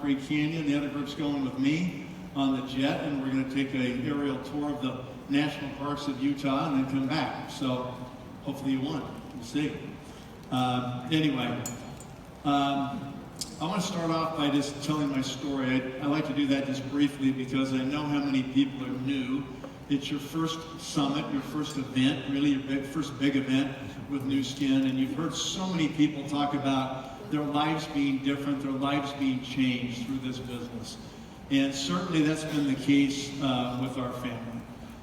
Creek Canyon. The other group's going with me on the jet, and we're going to take an aerial tour of the national parks of Utah and then come back. So hopefully you won. We'll see. Anyway, I want to start off by just telling my story. I like to do that just briefly because I know how many people are new. It's your first summit, your first event, really your first big event with Nu Skin, and you've heard so many people talk about their lives being different, their lives being changed through this business. And certainly that's been the case with our family.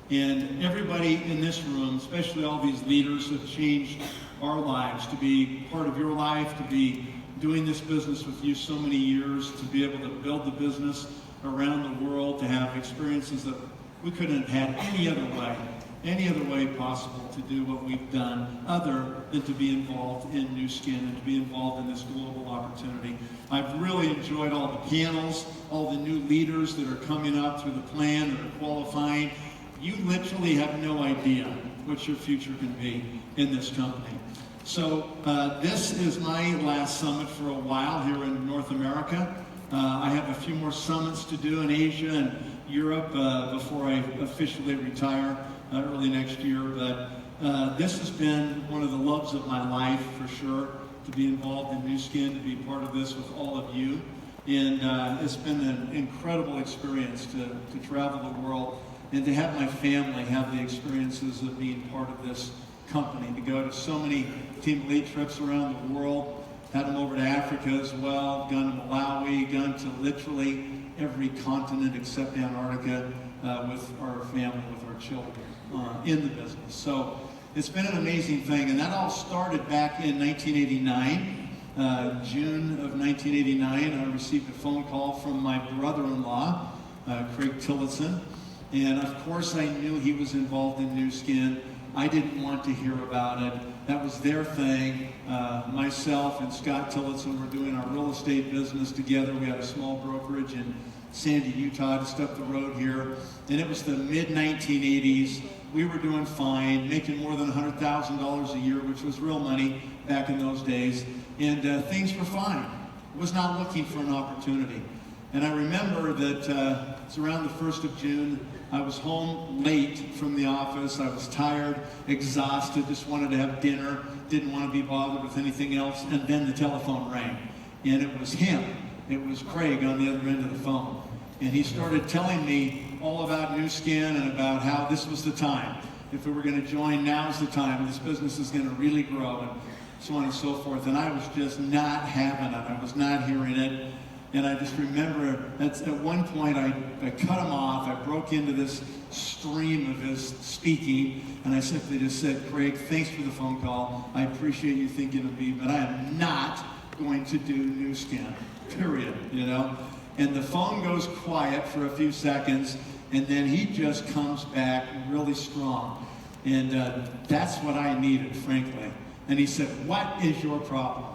And everybody in this room, especially all these leaders, have changed our lives to be part of your life, to be doing this business with you so many years, to be able to build the business around the world, to have experiences that we couldn't have had any other way possible to do what we've done other than to be involved in Nu Skin and to be involved in this global opportunity. I've really enjoyed all the panels, all the new leaders that are coming up through the plan, that are qualifying. You literally have no idea what your future can be in this company. So this is my last summit for a while here in North America. I have a few more summits to do in Asia and Europe before I officially retire early next year. But this has been one of the loves of my life for sure, to be involved in Nu Skin, to be part of this with all of you. And it's been an incredible experience to travel the world and to have my family have the experiences of being part of this company, to go to so many Team Elite trips around the world, had them over to Africa as well, gone to Malawi, gone to literally every continent except Antarctica with our family, with our children in the business. So it's been an amazing thing, and that all started back in 1989. June of 1989, I received a phone call from my brother-in-law, Craig Tillotson, and of course I knew he was involved in Nu Skin. I didn't want to hear about it. That was their thing. Myself and Scott Tillotson were doing our real estate business together. We had a small brokerage in Sandy, Utah, just up the road here. And it was the mid-1980s. We were doing fine, making more than $100,000 a year, which was real money back in those days. And things were fine. I was not looking for an opportunity. And I remember that it's around the 1st of June. I was home late from the office. I was tired, exhausted, just wanted to have dinner, didn't want to be bothered with anything else. And then the telephone rang. And it was him. It was Craig on the other end of the phone. And he started telling me all about Nu Skin and about how this was the time. If we were going to join, now's the time. This business is going to really grow, and so on and so forth. And I was just not having it. I was not hearing it. And I just remember at one point I cut him off. I broke into this stream of his speaking, and I simply just said, Craig, thanks for the phone call. I appreciate you thinking of me, but I am not going to do Nu Skin, period, you know? And the phone goes quiet for a few seconds, and then he just comes back really strong. And that's what I needed, frankly. And he said, what is your problem?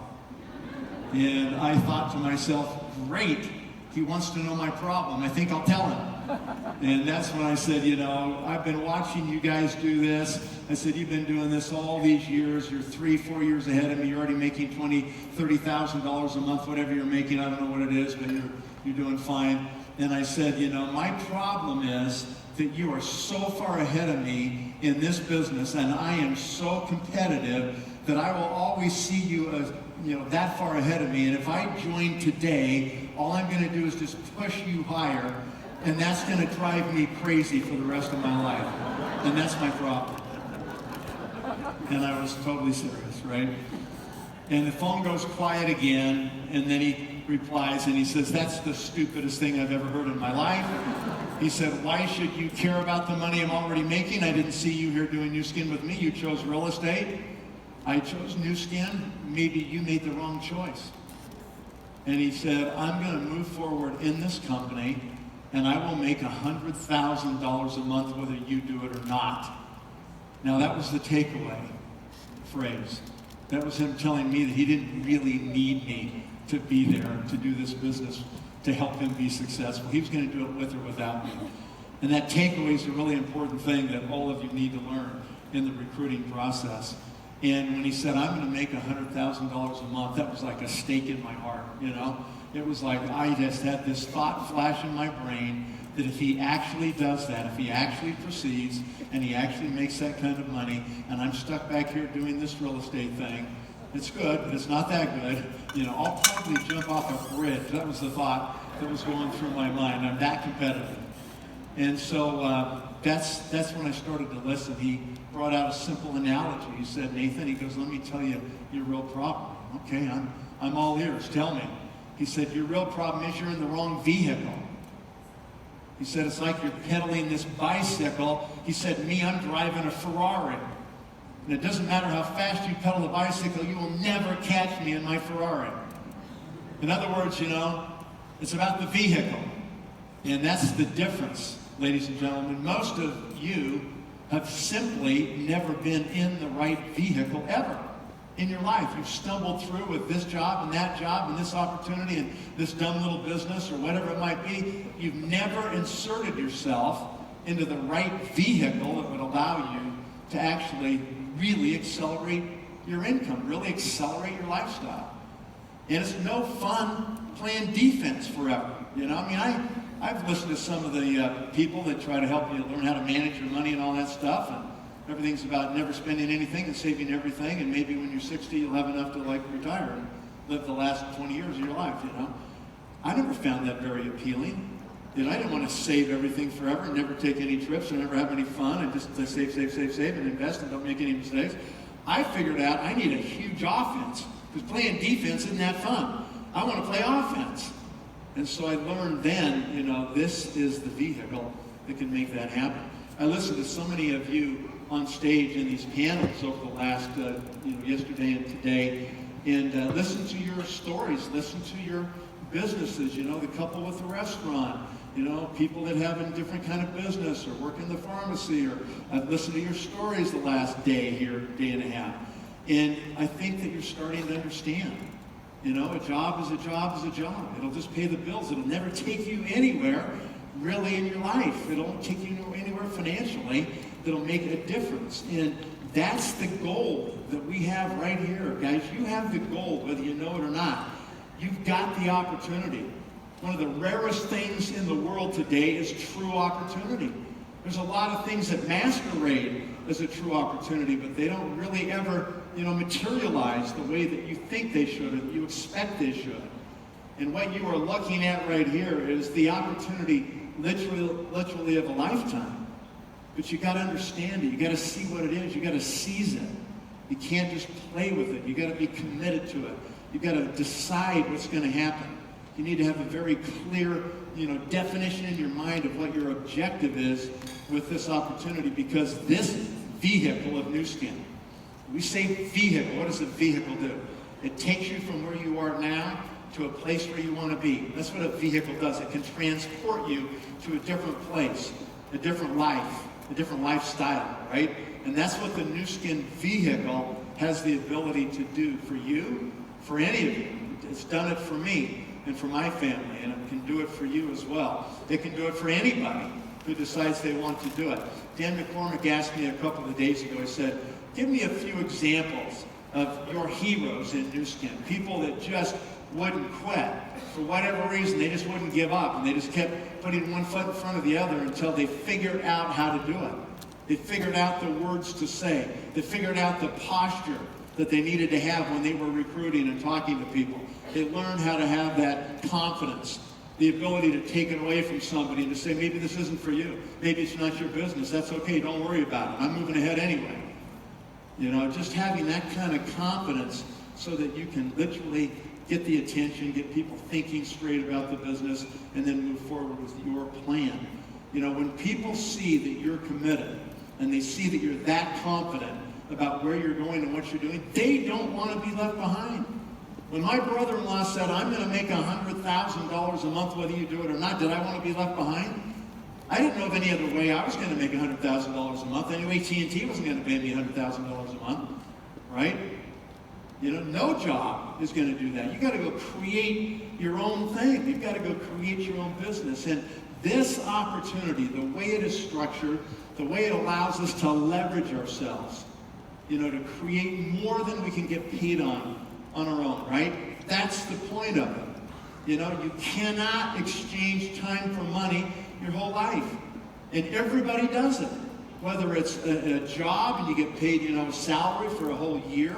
And I thought to myself, great, he wants to know my problem. I think I'll tell him. And that's when I said, you know, I've been watching you guys do this. I said, you've been doing this all these years. You're 3-4 years ahead of me. You're already making $20,000, $30,000 a month, whatever you're making. I don't know what it is, but you're doing fine. And I said, you know, my problem is that you are so far ahead of me in this business, and I am so competitive that I will always see you as, you know, that far ahead of me. And if I join today, all I'm going to do is just push you higher, and that's going to drive me crazy for the rest of my life. And that's my problem. And I was totally serious, right? And the phone goes quiet again, and then he replies, and he says, that's the stupidest thing I've ever heard in my life. He said, why should you care about the money I'm already making? I didn't see you here doing Nu Skin with me. You chose real estate. I chose Nu Skin. Maybe you made the wrong choice. And he said, I'm going to move forward in this company, and I will make $100,000 a month whether you do it or not. Now that was the takeaway phrase. That was him telling me that he didn't really need me to be there to do this business to help him be successful. He was going to do it with or without me. And that takeaway is a really important thing that all of you need to learn in the recruiting process. And when he said, I'm going to make $100,000 a month, that was like a stake in my heart, you know? it was like I just had this thought flash in my brain that if he actually does that, if he actually proceeds and he actually makes that kind of money, and I'm stuck back here doing this real estate thing, it's good, but it's not that good. You know, I'll probably jump off a bridge. That was the thought that was going through my mind. I'm that competitive. And so that's when I started to listen. He brought out a simple analogy. He said, Nathan, he goes, let me tell you your real problem. Okay, I'm all ears. Tell me. He said, your real problem is you're in the wrong vehicle. He said, it's like you're pedaling this bicycle. He said, me, I'm driving a Ferrari. And it doesn't matter how fast you pedal the bicycle, you will never catch me in my Ferrari. In other words, you know, it's about the vehicle. And that's the difference, ladies and gentlemen. Most of you have simply never been in the right vehicle ever in your life. You've stumbled through with this job and this opportunity and this dumb little business or whatever it might be. You've never inserted yourself into the right vehicle that would allow you to actually really accelerate your income, really accelerate your lifestyle. And it's no fun playing defense forever. You know, I mean, I've listened to some of the people that try to help you learn how to manage your money and all that stuff, and everything's about never spending anything and saving everything, and maybe when you're 60, you'll have enough to like retire and live the last 20 years of your life, you know. I never found that very appealing. You know, I didn't want to save everything forever and never take any trips or never have any fun and just save and invest and don't make any mistakes. I figured out I need a huge offense because playing defense isn't that fun. I want to play offense. And so I learned then, you know, this is the vehicle that can make that happen. I listened to so many of you on stage in these panels over the last, yesterday and today, and listen to your stories, listen to your businesses, you know, the couple with the restaurant, you know, people that have a different kind of business or work in the pharmacy, or I've listened to your stories the last day here, day and a half. And I think that you're starting to understand, you know, a job is a job is a job. It'll just pay the bills. It'll never take you anywhere really in your life. It'll take you anywhere financially that'll make a difference. And that's the goal that we have right here, guys. You have the goal, whether you know it or not. You've got the opportunity. One of the rarest things in the world today is true opportunity. There's a lot of things that masquerade as a true opportunity, but they don't really ever, you know, materialize the way that you think they should or that you expect they should. And what you are looking at right here is the opportunity literally of a lifetime. But you got to understand it. You got to see what it is. You got to seize it. You can't just play with it. You got to be committed to it. You got to decide what's going to happen. You need to have a very clear, you know, definition in your mind of what your objective is with this opportunity, because this vehicle of Nu Skin, we say vehicle. What does a vehicle do? It takes you from where you are now to a place where you want to be. That's what a vehicle does. It can transport you to a different place, a different life, a different lifestyle, right? And that's what the Nu Skin vehicle has the ability to do for you, for any of you. It's done it for me and for my family, and it can do it for you as well. It can do it for anybody who decides they want to do it. Dan McCormick asked me a couple of days ago, he said, give me a few examples of your heroes in Nu Skin, people that just wouldn't quit. For whatever reason, they just wouldn't give up, and they just kept putting one foot in front of the other until they figured out how to do it. They figured out the words to say. They figured out the posture that they needed to have when they were recruiting and talking to people. They learned how to have that confidence, the ability to take it away from somebody and to say, maybe this isn't for you. Maybe it's not your business. That's okay. Don't worry about it. I'm moving ahead anyway. You know, just having that kind of confidence so that you can literally get the attention, get people thinking straight about the business, and then move forward with your plan. You know, when people see that you're committed and they see that you're that confident about where you're going and what you're doing, they don't want to be left behind. When my brother-in-law said, I'm going to make $100,000 a month whether you do it or not, did I want to be left behind? I didn't know of any other way I was going to make $100,000 a month. Anyway, AT&T wasn't going to pay me $100,000 a month, right? You know, no job is going to do that. You got to go create your own thing. You've got to go create your own business. And this opportunity, the way it is structured, the way it allows us to leverage ourselves, you know, to create more than we can get paid on our own, right? That's the point of it. You know, you cannot exchange time for money your whole life. And everybody does it. Whether it's a job and you get paid, you know, a salary for a whole year,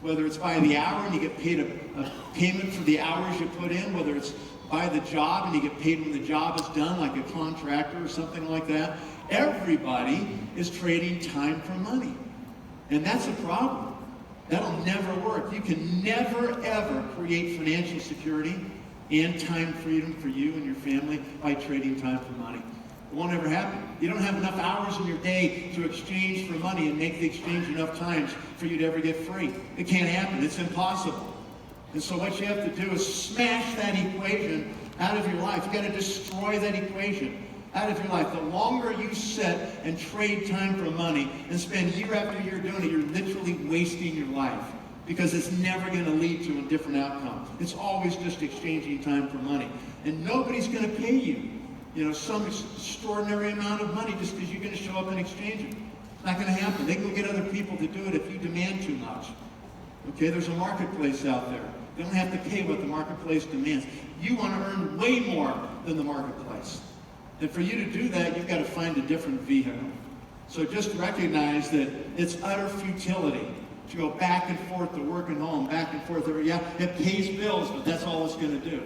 whether it's by the hour and you get paid a payment for the hours you put in, whether it's by the job and you get paid when the job is done, like a contractor or something like that. Everybody is trading time for money. And that's a problem. That'll never work. You can never, ever create financial security and time freedom for you and your family by trading time for money. It won't ever happen. You don't have enough hours in your day to exchange for money and make the exchange enough times for you to ever get free. It can't happen. It's impossible. And so what you have to do is smash that equation out of your life. You've got to destroy that equation out of your life. The longer you sit and trade time for money and spend year after year doing it, you're literally wasting your life because it's never going to lead to a different outcome. It's always just exchanging time for money. And nobody's going to pay you, you know, some extraordinary amount of money just because you're going to show up and exchange it. It's not going to happen. They can go get other people to do it if you demand too much. Okay, there's a marketplace out there. They don't have to pay what the marketplace demands. You want to earn way more than the marketplace. And for you to do that, you've got to find a different vehicle. So just recognize that it's utter futility to go back and forth to work and home, back and forth. Yeah, it pays bills, but that's all it's going to do.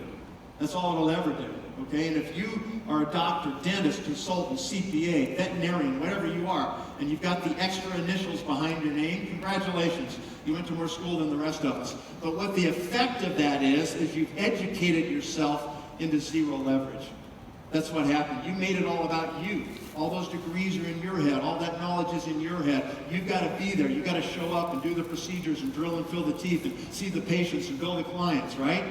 That's all it'll ever do. Okay, and if you are a doctor, dentist, consultant, CPA, veterinarian, whatever you are, and you've got the extra initials behind your name, congratulations. You went to more school than the rest of us. But what the effect of that is you've educated yourself into zero leverage. That's what happened. You made it all about you. All those degrees are in your head. All that knowledge is in your head. You've got to be there. You've got to show up and do the procedures and drill and fill the teeth and see the patients and bill the clients, right?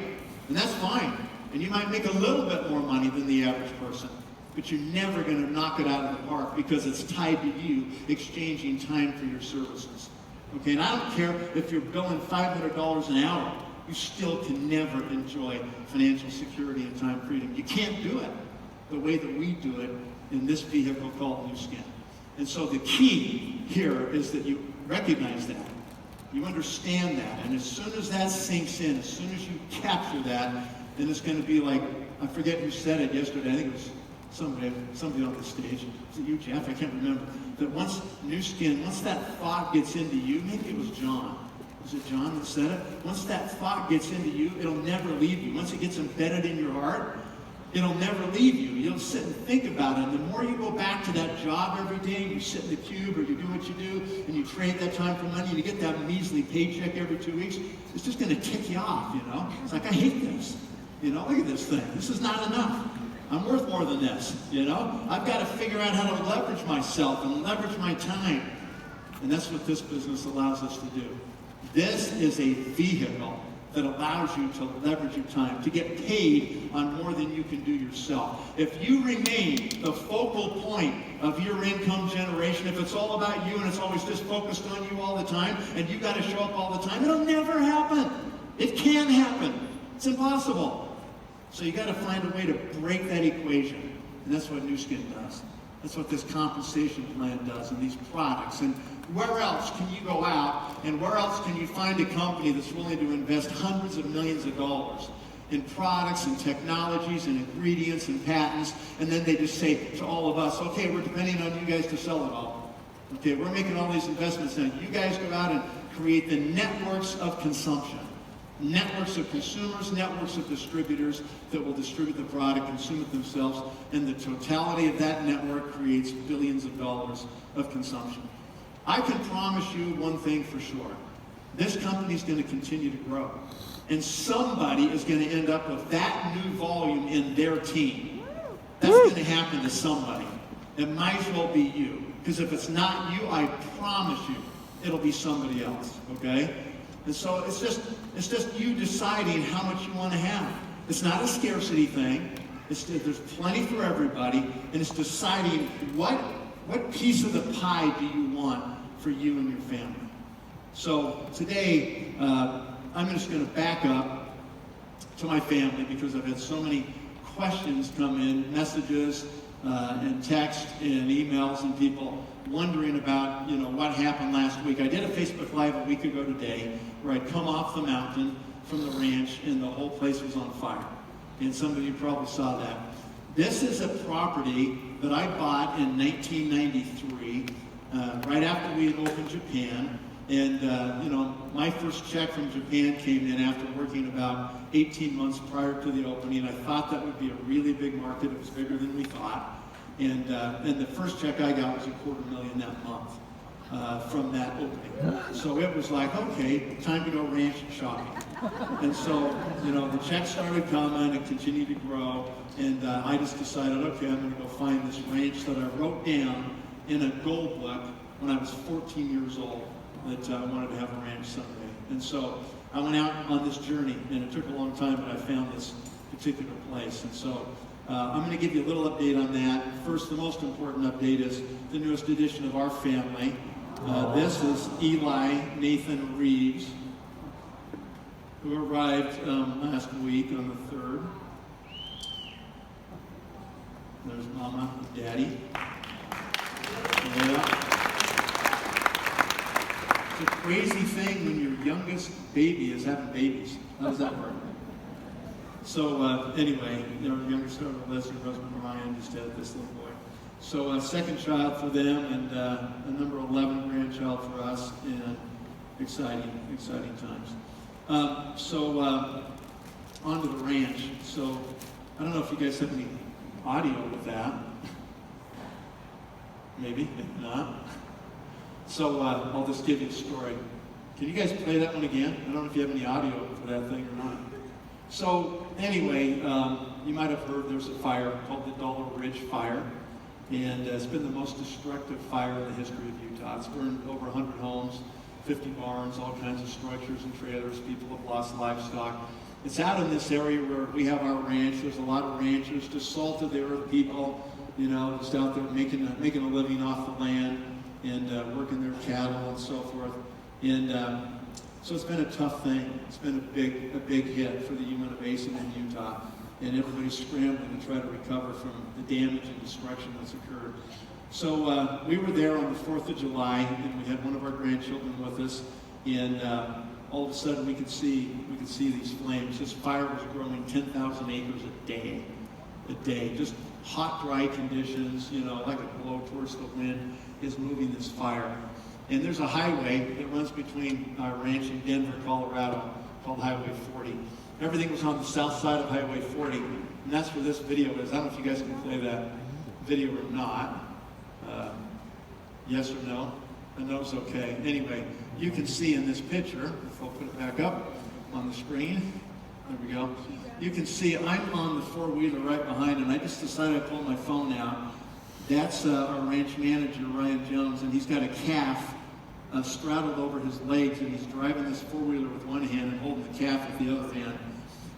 And that's fine. And you might make a little bit more money than the average person, but you're never going to knock it out of the park because it's tied to you exchanging time for your services. Okay, and I don't care if you're billing $500 an hour, you still can never enjoy financial security and time freedom. You can't do it the way that we do it in this vehicle called Nu Skin. And so the key here is that you recognize that. You understand that. And as soon as that sinks in, as soon as you capture that, then it's going to be like, I forget who said it yesterday. I think it was somebody on the stage. Was it you, Jeff? I can't remember. That once Nu Skin, once that thought gets into you, maybe it was John. Was it John that said it? Once that thought gets into you, it'll never leave you. Once it gets embedded in your heart, it'll never leave you. You'll sit and think about it. And the more you go back to that job every day, you sit in the cube or you do what you do, and you trade that time for money, and you get that measly paycheck every 2 weeks, it's just going to tick you off, you know? It's like, I hate this. You know, look at this thing. This is not enough. I'm worth more than this, you know? I've got to figure out how to leverage myself and leverage my time. And that's what this business allows us to do. This is a vehicle that allows you to leverage your time, to get paid on more than you can do yourself. If you remain the focal point of your income generation, if it's all about you and it's always just focused on you all the time, and you got to show up all the time, it'll never happen. It can't happen. It's impossible. So you got to find a way to break that equation. And that's what Nu Skin does. That's what this compensation plan does and these products. And where else can you go out and where else can you find a company that's willing to invest hundreds of millions of dollars in products and technologies and ingredients and patents, and then they just say to all of us, okay, we're depending on you guys to sell it all. Okay, we're making all these investments now. You guys go out and create the networks of consumption. Networks of consumers, networks of distributors that will distribute the product, consume it themselves, and the totality of that network creates billions of dollars of consumption. I can promise you one thing for sure. This company is going to continue to grow. And somebody is going to end up with that new volume in their team. That's going to happen to somebody. It might as well be you. Because if it's not you, I promise you, it'll be somebody else, okay? And so it's just you deciding how much you want to have. It's not a scarcity thing. There's plenty for everybody, and it's deciding what piece of the pie do you want for you and your family. So today, I'm just going to back up to my family because I've had so many questions come in, messages and text and emails, and people wondering about, you know, what happened last week. I did a Facebook Live a week ago today where I'd come off the mountain from the ranch and the whole place was on fire. And some of you probably saw that. This is a property that I bought in 1993, right after we had opened Japan. And, you know, my first check from Japan came in after working about 18 months prior to the opening. I thought that would be a really big market. It was bigger than we thought. And the first check I got was $250,000 that month from that opening. So it was like, okay, time to go ranch shopping. And so, you know, the checks started coming and continued to grow. And I just decided, okay, I'm going to go find this ranch that I wrote down in a gold book when I was 14 years old that I wanted to have a ranch someday. And so I went out on this journey, and it took a long time, but I found this particular place. And so I'm going to give you a little update on that. First, the most important update is the newest addition of our family. This is Eli Nathan Reeves, who arrived last week on the 3rd. There's Mama and Daddy. Yeah. It's a crazy thing when your youngest baby is having babies. How does that work? So anyway, our youngest daughter, Leslie, husband Ryan, just had this little boy. So second child for them, and a number 11 grandchild for us, and exciting times. So on to the ranch. So I don't know if you guys have any audio with that. Maybe, if not. So I'll just give you a story. Can you guys play that one again? I don't know if you have any audio for that thing or not. So anyway, you might have heard there's a fire called the Dollar Ridge Fire. And it's been the most destructive fire in the history of Utah. It's burned over 100 homes, 50 barns, all kinds of structures and trailers. People have lost livestock. It's out in this area where we have our ranch. There's a lot of ranchers, just salt of the earth people, you know, just out there making a living off the land and working their cattle and so forth. And so it's been a tough thing. It's been a big hit for the Uinta Basin in Utah. And everybody's scrambling to try to recover from the damage and destruction that's occurred. So we were there on the 4th of July, and we had one of our grandchildren with us, and all of a sudden we could see these flames. This fire was growing 10,000 acres a day. Just hot, dry conditions, you know, like a blowtorch, the wind is moving this fire. And there's a highway that runs between our ranch in Denver, Colorado, called Highway 40. Everything was on the south side of Highway 40, and that's where this video is. I don't know if you guys can play that video or not. Yes or no? A no's okay. Anyway, you can see in this picture, if I'll put it back up on the screen, there we go. You can see I'm on the four-wheeler right behind, and I just decided to pull my phone out. That's our ranch manager, Ryan Jones, and he's got a calf straddled over his legs, and he's driving this four-wheeler with one hand and holding the calf with the other hand.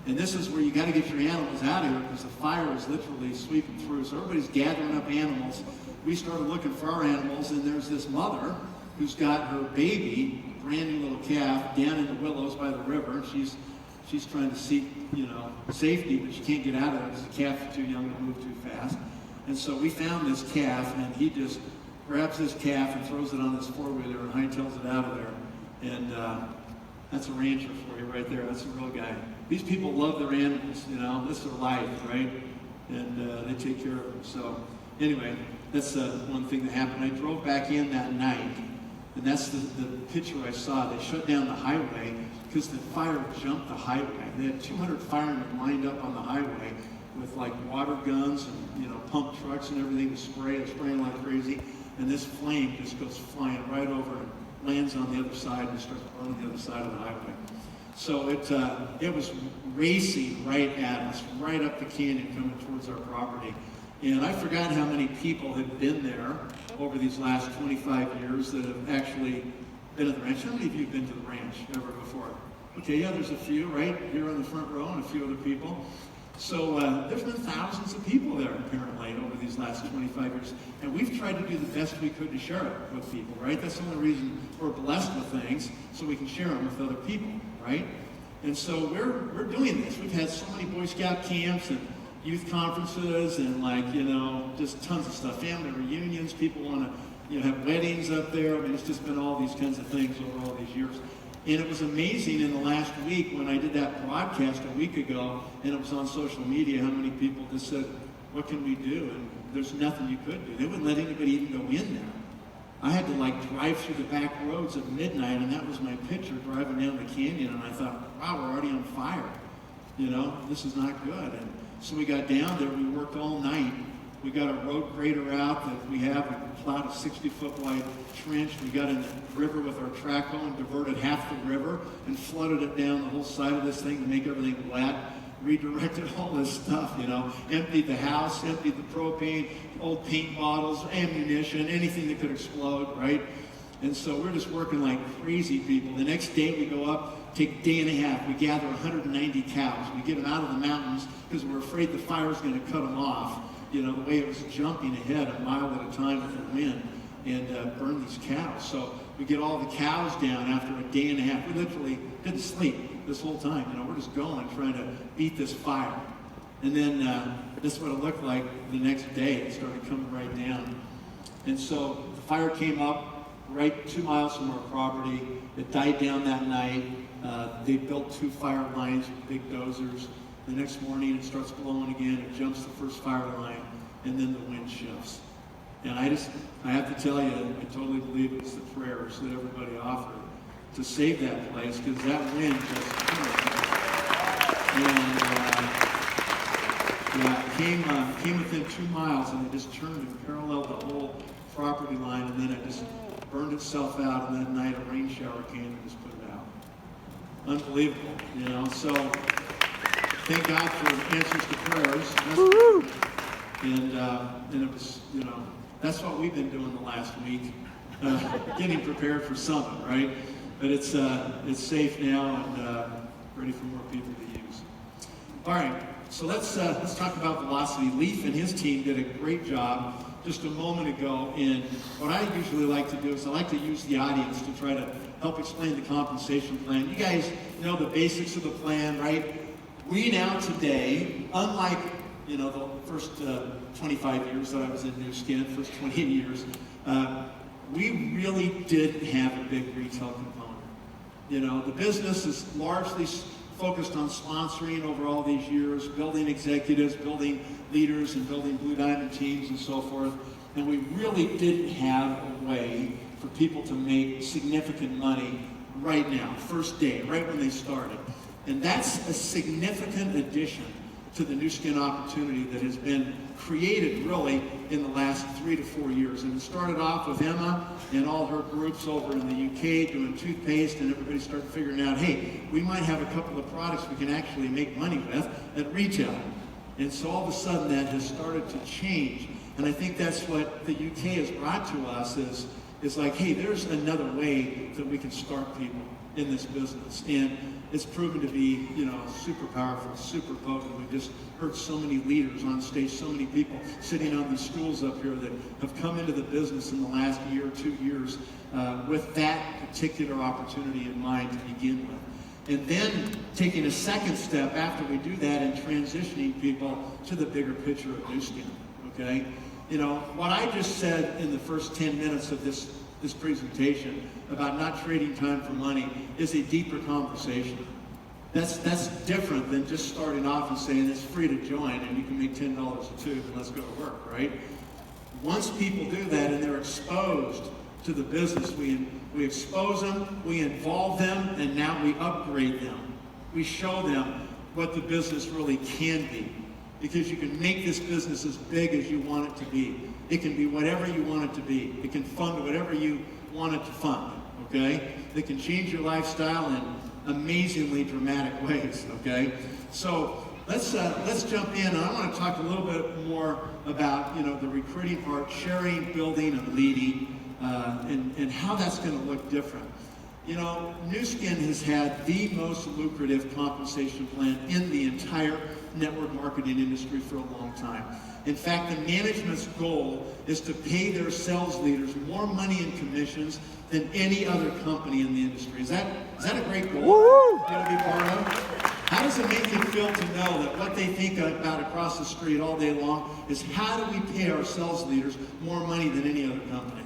And this is where you got to get your animals out of here because the fire is literally sweeping through. So everybody's gathering up animals. We started looking for our animals, and there's this mother who's got her baby, brand new little calf, down in the willows by the river. She's trying to seek, you know, safety, but she can't get out of there because the calf is too young to move too fast. And so we found this calf, and he just grabs this calf and throws it on this four-wheeler and hightails it out of there. And that's a rancher for you right there. That's a real guy. These people love their animals, you know. This is their life, right? And they take care of them. So anyway, that's one thing that happened. I drove back in that night, and that's the picture I saw. They shut down the highway because the fire jumped the highway. They had 200 firemen lined up on the highway with like water guns and, you know, pump trucks and everything to spray. They're spraying like crazy. And this flame just goes flying right over and lands on the other side and starts burning the other side of the highway. So it was racing right at us, right up the canyon coming towards our property. And I forgot how many people had been there over these last 25 years that have actually been at the ranch. How many of you have been to the ranch ever before? Okay, yeah, there's a few right here on the front row and a few other people. So there's been thousands of people there apparently over these last 25 years. And we've tried to do the best we could to share it with people, right? That's the only reason we're blessed with things, so we can share them with other people, right? And so we're doing this. We've had so many Boy Scout camps and youth conferences and like, you know, just tons of stuff. Family reunions, people want to, you know, have weddings up there. I mean, it's just been all these kinds of things over all these years. And it was amazing in the last week when I did that broadcast a week ago, and it was on social media, how many people just said, what can we do? And there's nothing you could do. They wouldn't let anybody even go in there. I had to like drive through the back roads at midnight, and that was my picture driving down the canyon, and I thought, wow, we're already on fire. You know, this is not good. And so we got down there, we worked all night. We got a road grader out that we have. We plowed a 60-foot wide trench. We got in the river with our track hole and diverted half the river and flooded it down the whole side of this thing to make everything wet. Redirected all this stuff, you know. Emptied the house, emptied the propane, old paint bottles, ammunition, anything that could explode, right? And so we're just working like crazy people. The next day we go up, take a day and a half. We gather 190 cows. We get them out of the mountains because we're afraid the fire's going to cut them off. You know, the way it was jumping ahead a mile at a time with the wind, and burn these cows. So we get all the cows down after a day and a half. We literally didn't sleep this whole time. You know, we're just going, trying to beat this fire. And then this is what it looked like the next day. It started coming right down. And so the fire came up right 2 miles from our property. It died down that night. They built 2 fire lines with big dozers. The next morning it starts blowing again, it jumps the first fire line, and then the wind shifts. And I have to tell you, I totally believe it was the prayers that everybody offered to save that place, because that wind just killed it. And it came within 2 miles, and it just turned and paralleled the whole property line, and then it just burned itself out, and that night a rain shower came and just put it out. Unbelievable, you know, so thank God for answers to prayers. And it was, you know, that's what we've been doing the last week, getting prepared for something, right? But it's safe now and ready for more people to use. All right, so let's talk about Velocity. Leaf and his team did a great job just a moment ago. And what I usually like to do is I like to use the audience to try to help explain the compensation plan. You guys know the basics of the plan, right? We now today, unlike, you know, the first 25 years that I was in Nu Skin, first 20 years, we really didn't have a big retail component. You know, the business is largely focused on sponsoring over all these years, building executives, building leaders, and building Blue Diamond teams and so forth. And we really didn't have a way for people to make significant money right now, first day, right when they started. And that's a significant addition to the Nu Skin opportunity that has been created really in the last 3 to 4 years. And it started off with Emma and all her groups over in the UK doing toothpaste, and everybody started figuring out, hey, we might have a couple of products we can actually make money with at retail. And so all of a sudden that has started to change. And I think that's what the UK has brought to us is like, hey, there's another way that we can start people in this business. And it's proven to be, you know, super powerful, super potent. We've just heard so many leaders on stage, so many people sitting on these stools up here that have come into the business in the last year or 2 years with that particular opportunity in mind to begin with. And then taking a second step after we do that and transitioning people to the bigger picture of Nu Skin, okay? You know, what I just said in the first 10 minutes of this presentation about not trading time for money is a deeper conversation. That's different than just starting off and saying it's free to join and you can make $10 a tube and let's go to work, right? Once people do that and they're exposed to the business, we expose them, we involve them, and now we upgrade them. We show them what the business really can be, because you can make this business as big as you want it to be. It can be whatever you want it to be. It can fund whatever you want it to fund, okay? It can change your lifestyle in amazingly dramatic ways, okay? So let's jump in. I want to talk a little bit more about, you know, the recruiting part, sharing, building, and leading, and how that's going to look different. You know, Nu Skin has had the most lucrative compensation plan in the entire network marketing industry for a long time. In fact, the management's goal is to pay their sales leaders more money in commissions than any other company in the industry. Is that a great goal to be part of? How does it make you feel to know that what they think about across the street all day long is how do we pay our sales leaders more money than any other company?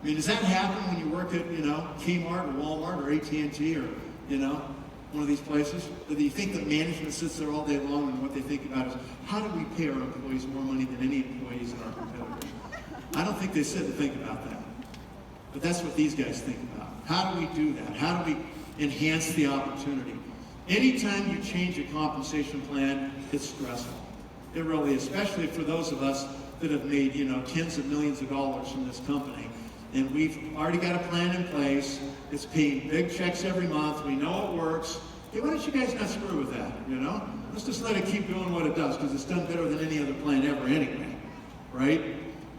I mean, does that happen when you work at, Kmart or Walmart or AT&T or, one of these places? Do you think that management sits there all day long and what they think about is, how do we pay our employees more money than any employees in our competitors? I don't think they sit and think about that. But that's what these guys think about. How do we do that? How do we enhance the opportunity? Anytime you change a compensation plan, it's stressful. It really is, especially for those of us that have made, tens of millions of dollars from this company. And we've already got a plan in place. It's paying big checks every month. We know it works. Hey, why don't you guys not screw with that, Let's just let it keep doing what it does, because it's done better than any other plan ever anyway, right?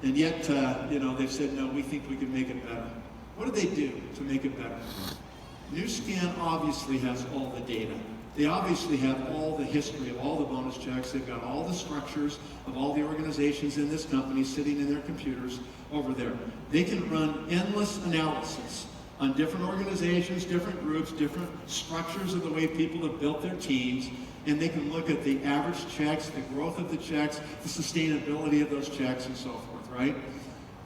And yet, they've said, no, we think we can make it better. What do they do to make it better? Nu Skin obviously has all the data. They obviously have all the history of all the bonus checks. They've got all the structures of all the organizations in this company sitting in their computers over there. They can run endless analysis on different organizations, different groups, different structures of the way people have built their teams, and they can look at the average checks, the growth of the checks, the sustainability of those checks, and so forth, right?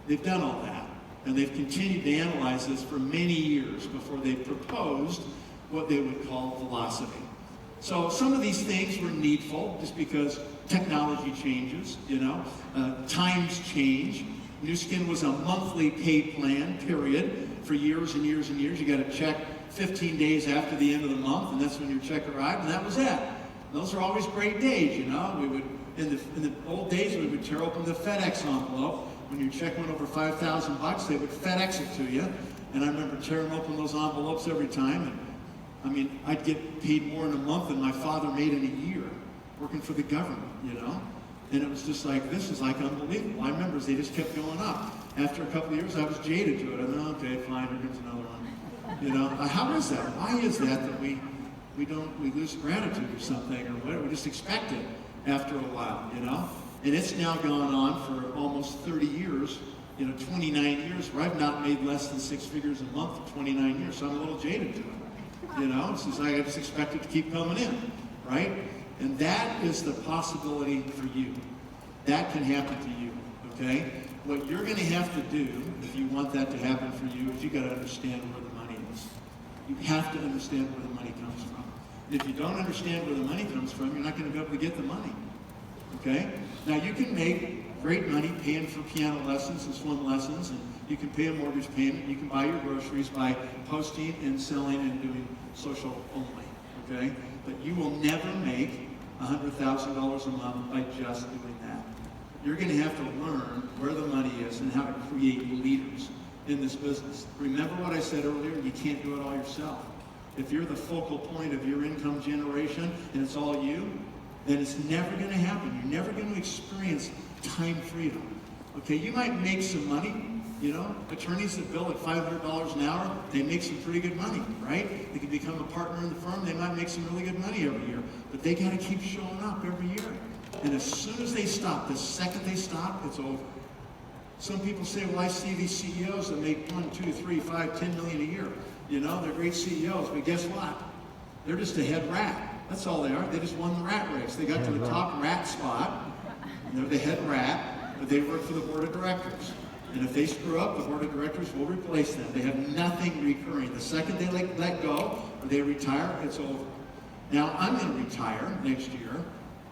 They've done all that, and they've continued to analyze this for many years before they proposed what they would call velocity. So some of these things were needful just because technology changes, times change. Nu Skin was a monthly paid plan, period, for years and years and years. You got to check 15 days after the end of the month, and that's when your check arrived, and that was it. Those are always great days, We would, in the old days, we would tear open the FedEx envelope. When your check went over $5,000, they would FedEx it to you. And I remember tearing open those envelopes every time. And I'd get paid more in a month than my father made in a year working for the government, And it was just like, this is like unbelievable. I remember they just kept going up. After a couple of years, I was jaded to it. I thought, okay, fine, here comes another one. How is that? Why is that we lose gratitude or something or whatever? We just expect it after a while, And it's now gone on for almost 30 years, 29 years, where I've not made less than 6 figures a month for 29 years, so I'm a little jaded to it. It's just like I just expect it to keep coming in, right? And that is the possibility for you. That can happen to you, okay? What you're going to have to do, if you want that to happen for you, is you got to understand where the money is. You have to understand where the money comes from. And if you don't understand where the money comes from, you're not going to be able to get the money, okay? Now, you can make great money paying for piano lessons and swim lessons, and you can pay a mortgage payment. You can buy your groceries by posting and selling and doing social only, okay? But you will never make $100,000 a month by just doing that. You're going to have to learn where the money is and how to create leaders in this business. Remember what I said earlier? You can't do it all yourself. If you're the focal point of your income generation and it's all you, then it's never going to happen. You're never going to experience time freedom. Okay, you might make some money. Attorneys that bill at $500 an hour, they make some pretty good money, right? They can become a partner in the firm. They might make some really good money every year. But they got to keep showing up every year. And as soon as they stop, the second they stop, it's over. Some people say, well, I see these CEOs that make 1, 2, 3, 5, 10 million a year. They're great CEOs, but guess what? They're just a head rat. That's all they are. They just won the rat race. They got to the top rat spot. And they're the head rat, but they work for the board of directors. And if they screw up, the board of directors will replace them. They have nothing recurring. The second they let go or they retire, it's over. Now, I'm going to retire next year,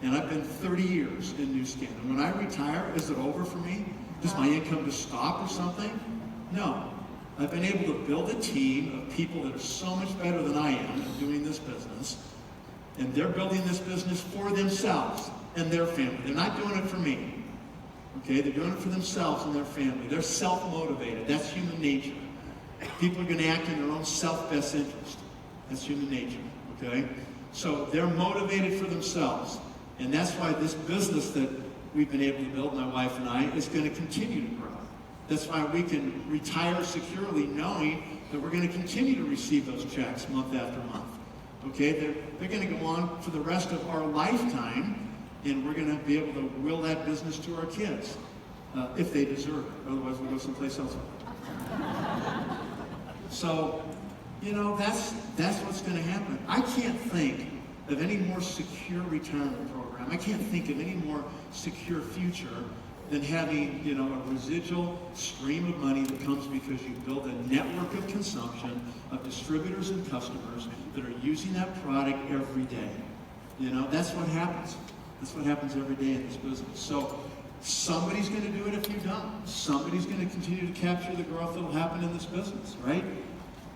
and I've been 30 years in Nu Skin. And when I retire, is it over for me? Does my income just stop or something? No. I've been able to build a team of people that are so much better than I am at doing this business, and they're building this business for themselves and their family. They're not doing it for me. Okay, they're doing it for themselves and their family. They're self-motivated. That's human nature. People are going to act in their own self-best interest. That's human nature, okay? So they're motivated for themselves. And that's why this business that we've been able to build, my wife and I, is going to continue to grow. That's why we can retire securely knowing that we're going to continue to receive those checks month after month. Okay, they're going to go on for the rest of our lifetime, and we're going to be able to will that business to our kids if they deserve it. Otherwise, we'll go someplace else. So, that's what's going to happen. I can't think of any more secure retirement program. I can't think of any more secure future than having, you know, a residual stream of money that comes because you build a network of consumption of distributors and customers that are using that product every day. You know, that's what happens. That's what happens every day in this business. So somebody's going to do it if you don't. Somebody's going to continue to capture the growth that will happen in this business, right?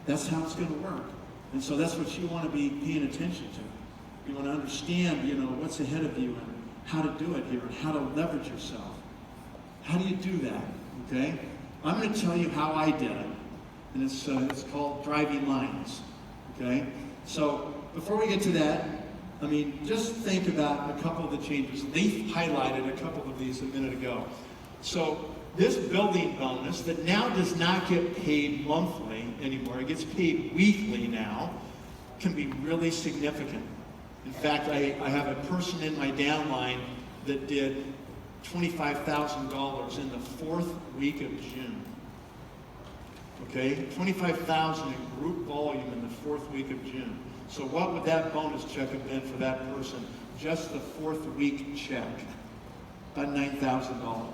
That's how it's going to work. And so that's what you want to be paying attention to. You want to understand, you know, what's ahead of you and how to do it here and how to leverage yourself. How do you do that, okay? I'm going to tell you how I did it. And it's called driving lines, okay? So before we get to that, I mean, just think about a couple of the changes. They highlighted a couple of these a minute ago. So this building bonus that now does not get paid monthly anymore, it gets paid weekly now, can be really significant. In fact, I have a person in my downline that did $25,000 in the 4th week of June. Okay, $25,000 in group volume in the 4th week of June. So what would that bonus check have been for that person? Just the 4th week check, about $9,000.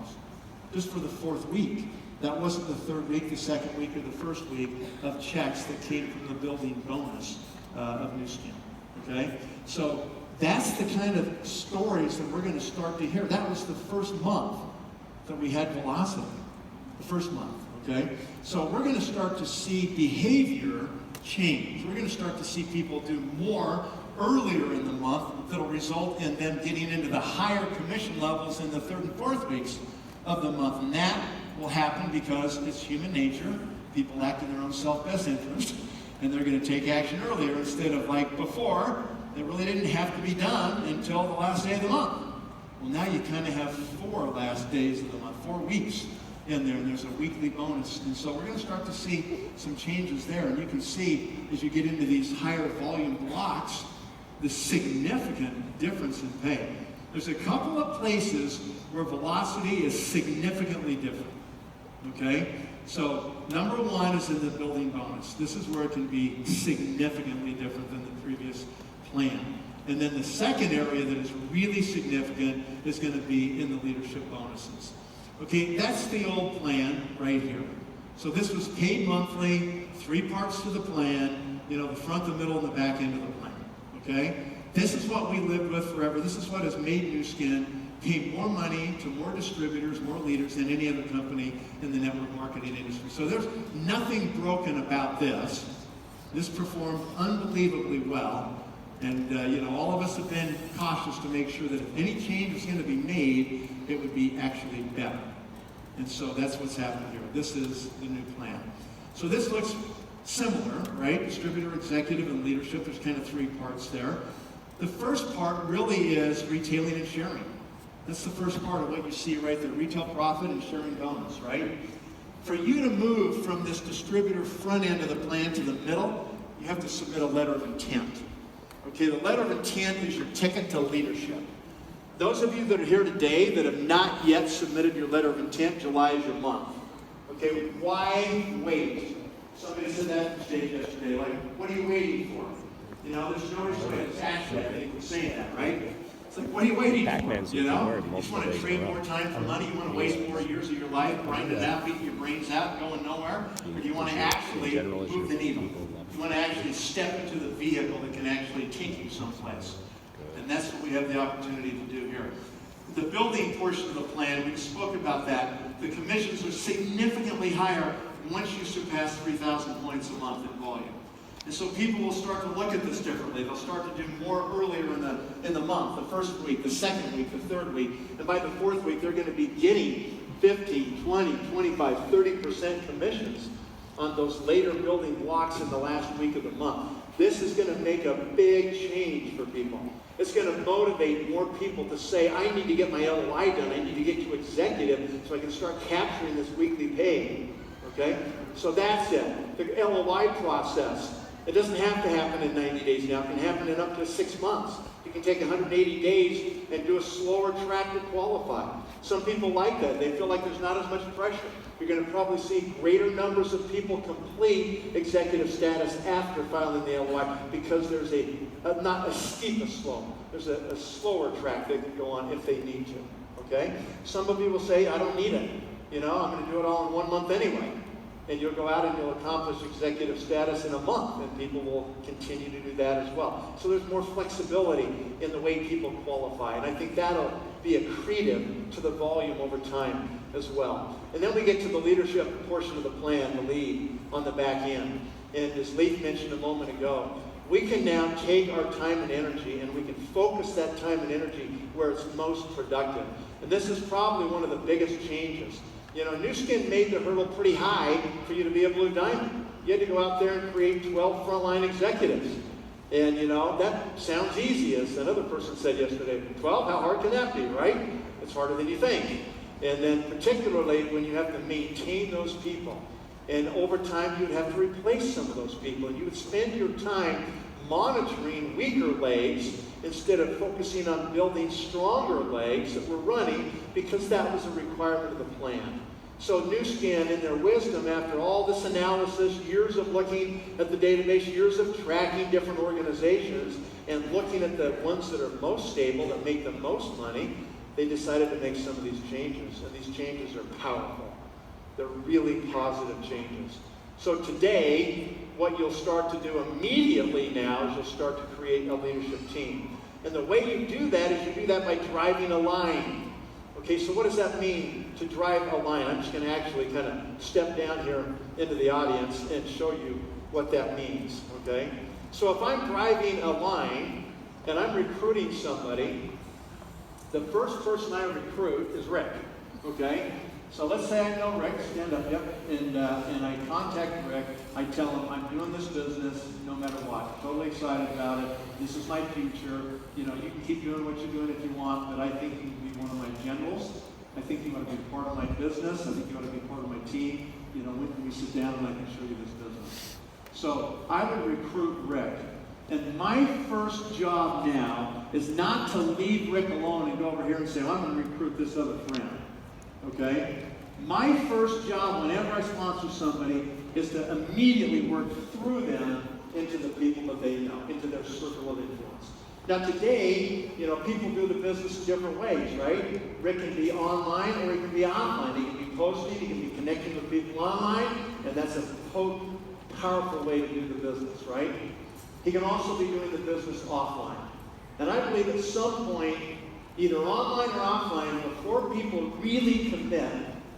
Just for the 4th week. That wasn't the 3rd week, the 2nd week, or the 1st week of checks that came from the building bonus of Nu Skin. Okay, so that's the kind of stories that we're going to start to hear. That was the first month that we had Velocity, the first month, okay? So we're going to start to see behavior change. We're going to start to see people do more earlier in the month that'll result in them getting into the higher commission levels in the 3rd and 4th weeks of the month. And that will happen because it's human nature. People act in their own self-best interest, and they're going to take action earlier instead of like before. It really didn't have to be done until the last day of the month. Well, now you kind of have 4 last days of the month, 4 weeks in there, and there's a weekly bonus. And so we're going to start to see some changes there. And you can see, as you get into these higher volume blocks, the significant difference in pay. There's a couple of places where Velocity is significantly different, okay? So number 1 is in the building bonus. This is where it can be significantly different than the previous plan. And then the second area that is really significant is going to be in the leadership bonuses. Okay, that's the old plan right here. So this was paid monthly, 3 parts to the plan, you know, the front, the middle, and the back end of the plan. Okay? This is what we lived with forever. This is what has made Nu Skin pay more money to more distributors, more leaders than any other company in the network marketing industry. So there's nothing broken about this. This performed unbelievably well. And, you know, all of us have been cautious to make sure that if any change was going to be made, it would be actually better. And so that's what's happening here. This is the new plan. So this looks similar, right? Distributor, executive, and leadership. There's kind of 3 parts there. The first part really is retailing and sharing. That's the first part of what you see right there. Retail profit and sharing bonus, right? For you to move from this distributor front end of the plan to the middle, you have to submit a letter of intent. Okay, the letter of intent is your ticket to leadership. Those of you that are here today that have not yet submitted your letter of intent, July is your month. Okay, why wait? Somebody said that on stage yesterday, like, what are you waiting for? You know, there's no reason why it's actually, I think we're saying that, right? It's like, what are you waiting for? You know, you just want to trade more time for money, you want to waste more years of your life, grinding it out, beating your brains out, going nowhere, or do you want to actually move the needle? You want to actually step into the vehicle that can actually take you someplace. And that's what we have the opportunity to do here. The building portion of the plan, we spoke about that. The commissions are significantly higher once you surpass 3,000 points a month in volume. And so people will start to look at this differently. They'll start to do more earlier in the month, the first week, the second week, the third week. And by the 4th week, they're going to be getting 15, 20, 25, 30% commissions on those later building blocks in the last week of the month. This is going to make a big change for people. It's going to motivate more people to say, I need to get my LOI done. I need to get to executive so I can start capturing this weekly pay. Okay? So that's it. The LOI process. It doesn't have to happen in 90 days now. It can happen in up to 6 months. You can take 180 days and do a slower track to qualify. Some people like that. They feel like there's not as much pressure. You're going to probably see greater numbers of people complete executive status after filing the LOI because there's not as steep a slope. There's a slower track they can go on if they need to. okay? Some of you will say, I don't need it. You know, I'm going to do it all in 1 month anyway. And you'll go out and you'll accomplish executive status in a month, and people will continue to do that as well. So there's more flexibility in the way people qualify, and I think that'll be accretive to the volume over time as well. And then we get to the leadership portion of the plan, the lead on the back end. And as Leif mentioned a moment ago, we can now take our time and energy and we can focus that time and energy where it's most productive. And this is probably one of the biggest changes. You know, Nu Skin made the hurdle pretty high for you to be a Blue Diamond. You had to go out there and create 12 frontline executives. And, you know, that sounds easy, as another person said yesterday. 12, how hard can that be, right? It's harder than you think. And then particularly when you have to maintain those people. And over time, you'd have to replace some of those people. And you would spend your time monitoring weaker legs instead of focusing on building stronger legs that were running, because that was a requirement of the plan. So Nu Skin, in their wisdom, after all this analysis, years of looking at the database, years of tracking different organizations, and looking at the ones that are most stable, that make the most money, they decided to make some of these changes. And these changes are powerful. They're really positive changes. So today, what you'll start to do immediately now is you'll start to create a leadership team. And the way you do that is you do that by driving a line. Okay, so what does that mean to drive a line? I'm just going to actually kind of step down here into the audience and show you what that means. Okay, so if I'm driving a line and I'm recruiting somebody, the first person I recruit is Rick. Okay, so let's say I know Rick, stand up, yep, and I contact Rick. I tell him I'm doing this business no matter what. Totally excited about it. This is my future. You know, you can keep doing what you're doing if you want, but I think you can be one of my generals. I think you want to be part of my business. I think you want to be part of my team. You know, when can we sit down and I can show you this business? So I would recruit Rick. And my first job now is not to leave Rick alone and go over here and say, well, I'm going to recruit this other friend. Okay? My first job whenever I sponsor somebody is to immediately work through them into the people that they know, into their circle of influence. Now today, you know, people do the business in different ways, right? Rick can be online or he can be offline. He can be posting, he can be connecting with people online, and that's a potent, powerful way to do the business, right? He can also be doing the business offline. And I believe at some point, either online or offline, before people really commit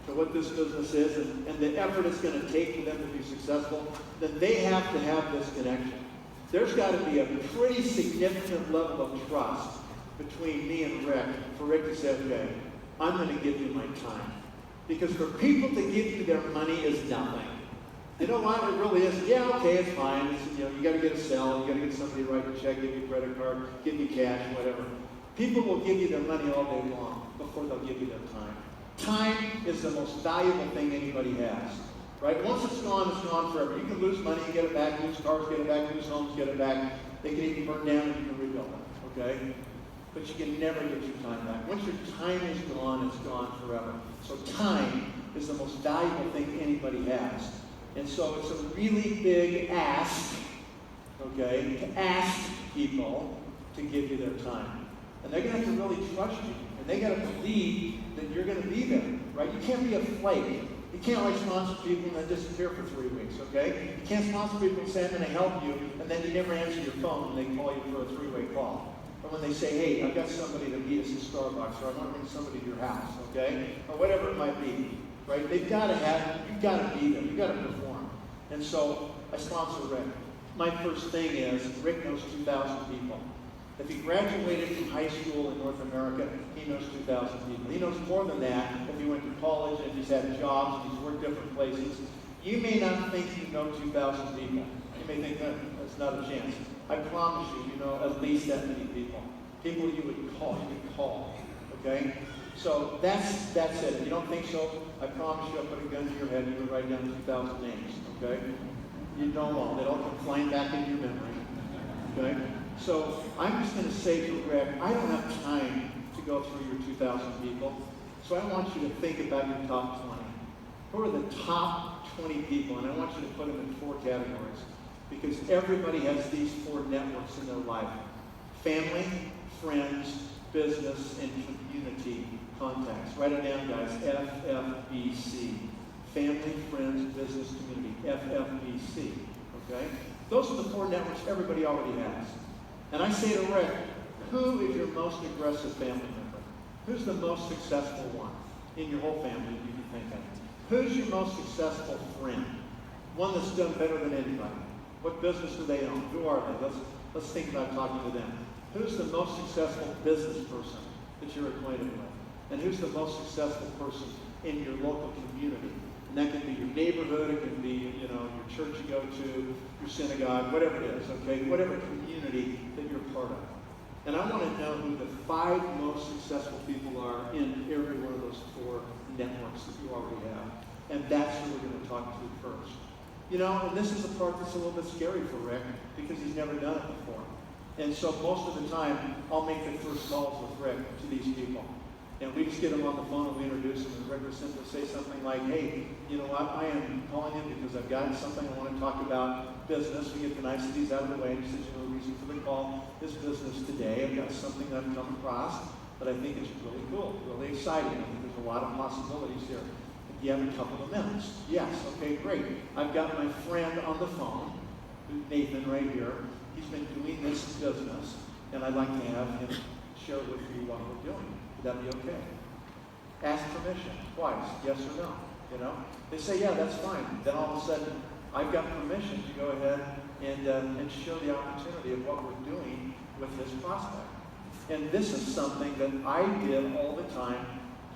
to what this business is and the effort it's going to take for them to be successful, then they have to have this connection. There's got to be a pretty significant level of trust between me and Rick for Rick to say, okay, I'm going to give you my time. Because for people to give you their money is nothing. You know what? It really is. Yeah, okay, it's fine. It's, you know, you got to get a cell, you got to get somebody to write a check, give you a credit card, give you cash, whatever. People will give you their money all day long before they'll give you their time. Time is the most valuable thing anybody has, right? Once it's gone forever. You can lose money, you get it back, lose cars, get it back, lose homes, get it back. They can even burn down and you can rebuild it, okay? But you can never get your time back. Once your time is gone, it's gone forever. So time is the most valuable thing anybody has. And so it's a really big ask, okay, to ask people to give you their time. And they're going to have to really trust you. And they got to believe that you're going to be there, right? You can't be a flake. You can't like sponsor people and then disappear for 3 weeks, okay? You can't sponsor people and say, I'm going to help you, and then you never answer your phone when they call you for a 3-way call. Or when they say, hey, I've got somebody to meet us at Starbucks, or I want to bring somebody to your house, okay? Or whatever it might be, right? They've got to have, you've got to be there. You've got to perform. And so I sponsor Rick. My first thing is, Rick knows 2,000 people. If he graduated from high school in North America, he knows 2,000 people. He knows more than that if he went to college and he's had jobs and he's worked different places. You may not think you know 2,000 people. You may think that's not a chance. I promise you, you know at least that many people. People you would call, okay? So that's it. If you don't think so, I promise you I'll put a gun to your head and you can write down 2,000 names, okay? You know them all. They all come flying back into your memory, okay? So I'm just going to say to Greg, I don't have time to go through your 2,000 people, so I want you to think about your top 20. Who are the top 20 people? And I want you to put them in 4 categories, because everybody has these 4 networks in their life. Family, friends, business, and community contacts. Write it down, guys. FFBC. Family, Friends, Business, Community. FFBC. Okay? Those are the 4 networks everybody already has. And I say to Rick, who is your most aggressive family member? Who's the most successful one in your whole family you can think of? Who's your most successful friend? One that's done better than anybody. What business do they own? Who are they? Let's think about talking to them. Who's the most successful business person that you're acquainted with? And who's the most successful person in your local community? And that can be your neighborhood, it can be, you know, your church you go to, your synagogue, whatever it is, okay? Whatever community that you're part of. And I want to know who the 5 most successful people are in every one of those 4 networks that you already have. And that's who we're going to talk to first. You know, and this is the part that's a little bit scary for Rick because he's never done it before. And so most of the time, I'll make the first calls with Rick to these people. And we just get them on the phone and we introduce them, and Rick will simply say something like, hey, you know, I am calling in because I've got something I want to talk about business. We get the niceties out of the way. And he says, you know, the reason for the call is business today. I've got something that I've come across that I think is really cool, really exciting. I think there's a lot of possibilities here. Do you have a couple of minutes? Yes. Okay, great. I've got my friend on the phone, Nathan right here. He's been doing this business, and I'd like to have him share with you what we're doing. Would that be okay? Ask permission twice, yes or no. You know, they say, yeah, that's fine. Then all of a sudden, I've got permission to go ahead and show the opportunity of what we're doing with this prospect. And this is something that I did all the time,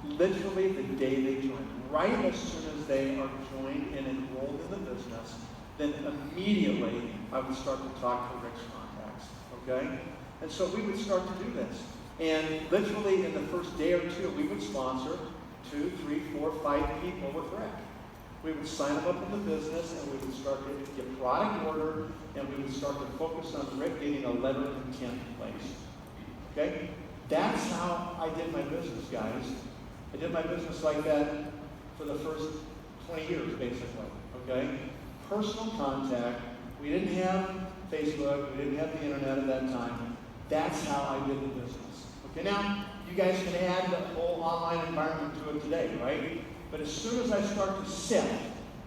literally the day they joined. Right as soon as they are joined and enrolled in the business, then immediately I would start to talk to Rick's contacts. Okay? And so we would start to do this. And literally in the first day or 2, we would sponsor 2, 3, 4, 5 people with Rick. We would sign them up in the business, and we would start to get product order, and we would start to focus on Rick getting a letter of intent in place. Okay? That's how I did my business, guys. I did my business like that for the first 20 years, basically. Okay? Personal contact. We didn't have Facebook. We didn't have the internet at that time. That's how I did the business. Okay, now, you guys can add the whole online environment to it today, right? But as soon as I start to sift,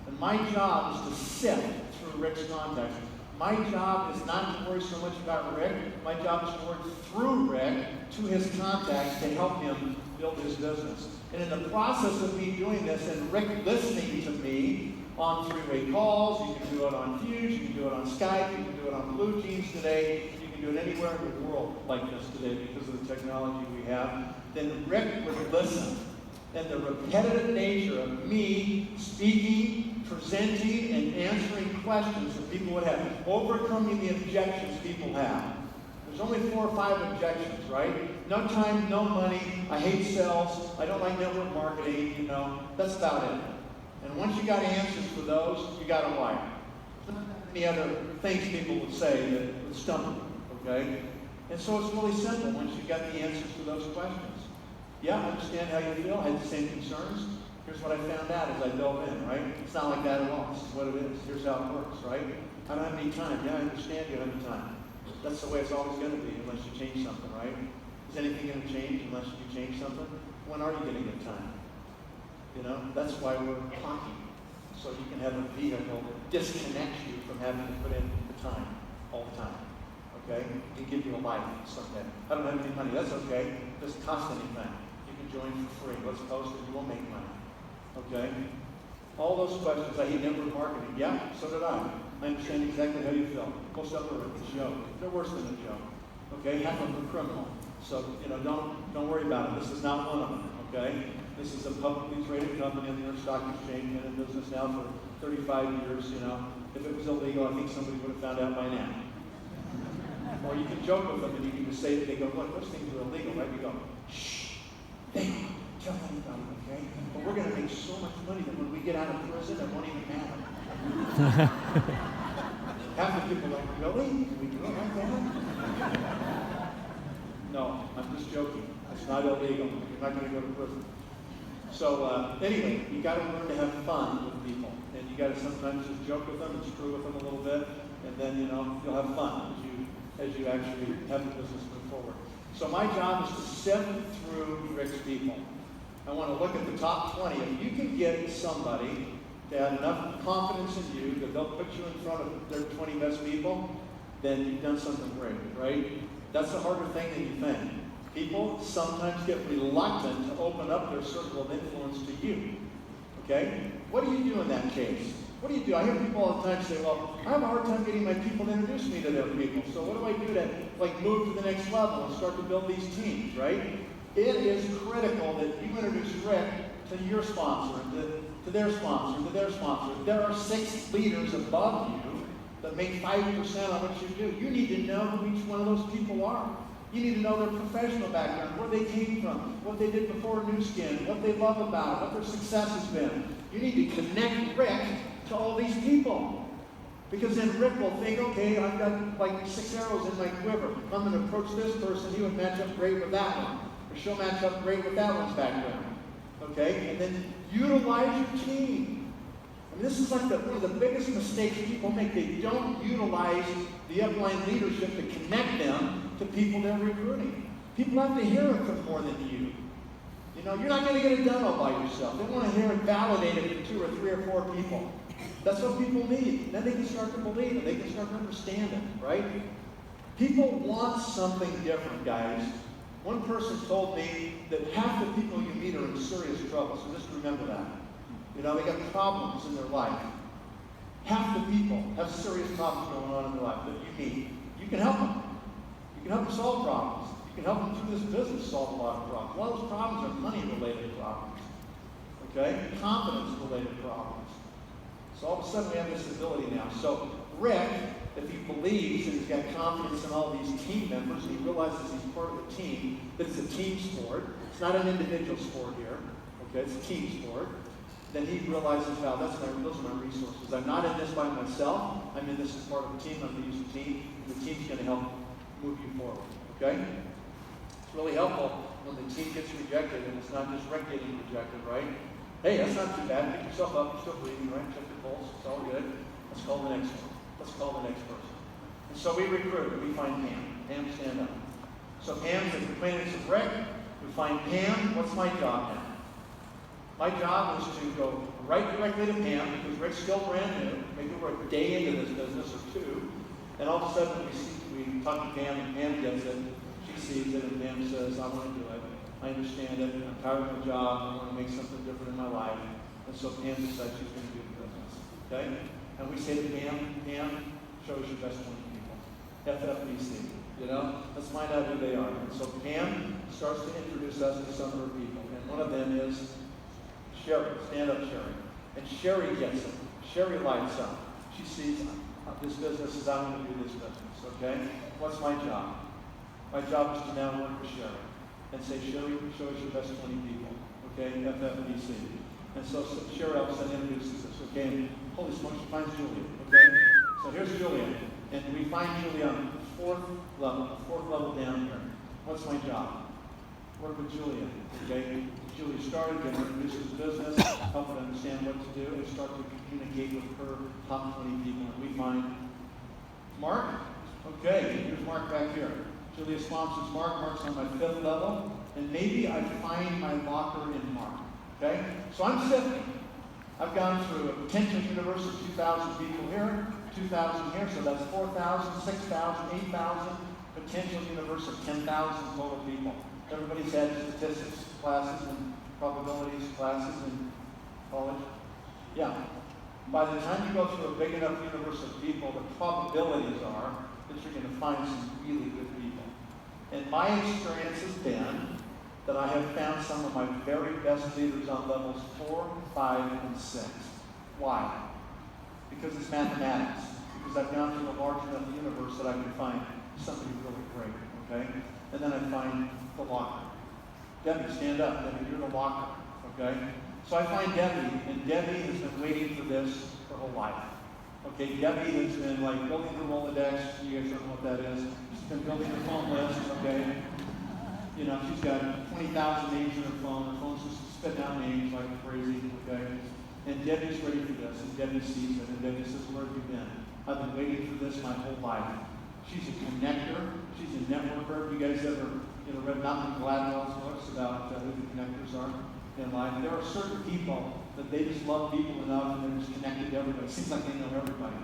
and my job is to sift through Rick's contacts. My job is not to worry so much about Rick. My job is to work through Rick to his contacts to help him build his business. And in the process of me doing this, and Rick listening to me on 3-way calls, you can do it on Fuse, you can do it on Skype, you can do it on Blue Jeans today, do it anywhere in the world like this today because of the technology we have, then Rick would listen. And the repetitive nature of me speaking, presenting, and answering questions that people would have, overcoming the objections people have. There's only 4 or 5 objections, right? No time, no money, I hate sales, I don't like network marketing, you know, that's about it. And once you got answers for those, you got a wire. Any other things people would say that would stump you. Okay? And so it's really simple once you've got the answers to those questions. Yeah, I understand how you feel. I had the same concerns. Here's what I found out as I dove in, right? It's not like that at all. This is what it is. Here's how it works, right? I don't have any time. Yeah, I understand you don't have any time. That's the way it's always going to be unless you change something, right? Is anything going to change unless you change something? When are you going to get time? You know, that's why we're talking. So you can have a vehicle that disconnects you from having to put in the time all the time. Okay? It can give you a life someday. I don't have any money. That's okay. It doesn't cost anything. You can join for free. Let's post it. You won't make money. Okay? All those questions. I hate network marketing. Yeah, so did I. I understand exactly how you feel. Most of them are a joke. They're worse than a joke. Okay? Half of them are criminal. So, you know, don't worry about it. This is not one of them. Okay? This is a publicly traded company on the New York Stock Exchange. Been in business now for 35 years. You know, if it was illegal, I think somebody would have found out by now. Or you can joke with them and you can just say that they go, look, those things are illegal, right? You go, shh, they don't tell anybody, okay? But we're going to make so much money that when we get out of prison, it won't even matter. Half the people are like, really? Can we do it like that? No, I'm just joking. It's not illegal. You're not going to go to prison. So anyway, you got to learn to have fun with people. And you got to sometimes just joke with them and screw with them a little bit. And then, you know, you'll have fun as you actually have the business move forward. So my job is to sift through Rick's people. I want to look at the top 20. If you can get somebody to have enough confidence in you that they'll put you in front of their 20 best people, then you've done something great, right? That's a harder thing than you think. People sometimes get reluctant to open up their circle of influence to you. Okay? What do you do in that case? What do you do? I hear people all the time say, well, I have a hard time getting my people to introduce me to their people. So what do I do to move to the next level and start to build these teams, right? It is critical that you introduce Rick to your sponsor, to their sponsor, to their sponsor. There are 6 leaders above you that make 5% on what you do. You need to know who each one of those people are. You need to know their professional background, where they came from, what they did before Nu Skin, what they love about it, what their success has been. You need to connect Rick to all these people. Because then Rick will think, okay, I've got 6 arrows in my quiver. I'm going to approach this person, he would match up great with that one. Or she'll match up great with that one's background. Okay? And then utilize your team. I mean, this is like one of the biggest mistakes people make. They don't utilize the upline leadership to connect them to people they're recruiting. People have to hear it from more than you. You know, you're not going to get it done all by yourself. They want to hear it validated from 2 or 3 or 4 people. That's what people need. Then they can start to believe it. They can start to understand it, right? People want something different, guys. One person told me that half the people you meet are in serious trouble, so just remember that. You know, they got problems in their life. Half the people have serious problems going on in their life that you meet. You can help them. You can help them solve problems. You can help them through this business solve a lot of problems. A lot of those problems are money-related problems. Okay? Confidence-related problems. So all of a sudden we have this ability now. So Rick, if he believes and he's got confidence in all these team members, and he realizes he's part of a team, that it's a team sport. It's not an individual sport here. Okay? It's a team sport. Then he realizes, wow, those are my resources. I'm not in this by myself. I'm in this as part of a team. I'm going to use a team, and the team's going to help move you forward. Okay? It's really helpful when the team gets rejected, and it's not just Rick getting rejected, right? Hey, that's not too bad. Pick yourself up. You're still breathing, right? Check your pulse. It's all good. Let's call the next one. Let's call the next person. And so we recruit. We find Pam. Pam, stand up. So Pam's the acquaintance of Rick. We find Pam. What's my job now? My job is to go right directly to Pam, because Rick's still brand new. Maybe we're a day into this business or 2. And all of a sudden we talk to Pam, and Pam gets it. She sees it, and Pam says, I want to do it. I understand it. I'm tired of my job. I want to make something different in my life. And so Pam decides she's going to do the business. Okay? And we say to Pam, show us your best 20 people. FFBC. You know? Let's find out who they are. And so Pam starts to introduce us to some of her people. And one of them is Sherry. Stand up, Sherry. And Sherry gets it. Sherry lights up. She sees this business is I'm going to do this business. Okay? What's my job? My job is to now work with Sherry and say, Sherry, show us your best 20 people. Okay? FFBC. And so Sherry all of a sudden introduces us. Okay? And holy smokes, she finds Julia. Okay? So here's Julia. And we find Julia on the 4th level down here. What's my job? Work with Julia. Okay? Julia started, get her introduced to the business, help her understand what to do, and start to communicate with her top 20 people. And we find Mark. Okay, here's Mark back here. Julia sponsors Mark. Mark's on my 5th level. And maybe I find my locker in Mark. Okay? So I'm sifting. I've gone through a potential universe of 2,000 people here, 2,000 here, so that's 4,000, 6,000, 8,000, potential universe of 10,000 total people. Everybody's had statistics classes and probabilities classes in college. Yeah. By the time you go through a big enough universe of people, the probabilities are that you're going to find some really good people. And my experience has been that I have found some of my very best leaders on levels 4, 5, and 6. Why? Because it's mathematics. Because I've gone through a large enough universe that I can find somebody really great. Okay? And then I find the locker. Debbie, stand up. Debbie, you're the locker. Okay? So I find Debbie, and Debbie has been waiting for this her whole life. Okay, Debbie has been building her Rolodex. You guys don't know what that is. She's been building her phone list. Okay? You know, she's got 20,000 names in her phone. Her phone's just spitting out names like crazy. Okay? And Debbie's ready for this, and Debbie sees it, and Debbie says, where have you been? I've been waiting for this my whole life. She's a connector. She's a networker. You guys ever read Malcolm Gladwell's books about who the connectors are? in life. There are certain people that they just love people enough and they're just connected to everybody. It seems like they know everybody.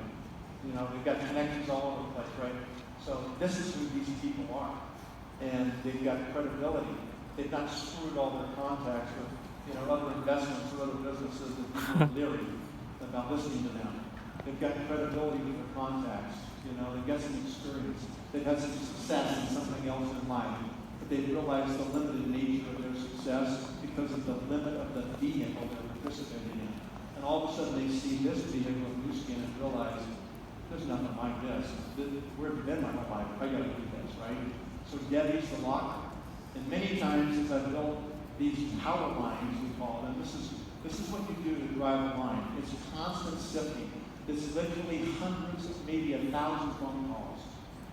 You know, they've got connections all over the place, right? So this is who these people are. And they've got credibility. They've not screwed all their contacts with, you know, other investments or other businesses that people are leery about listening to them. They've got credibility with their contacts. You know, they've got some experience. They've had some success in something else in life. But they've realized the limited nature of their success because of the limit of the vehicle they're participating in. And all of a sudden they see this vehicle of Nu Skin and realize, there's nothing like this. Where have you been my whole life? I gotta do this, right? So Debbie's the locker. And many times as I've built these power lines, we call them, this is what you do to drive a line. It's constant sifting. It's literally hundreds, maybe 1,000 phone calls.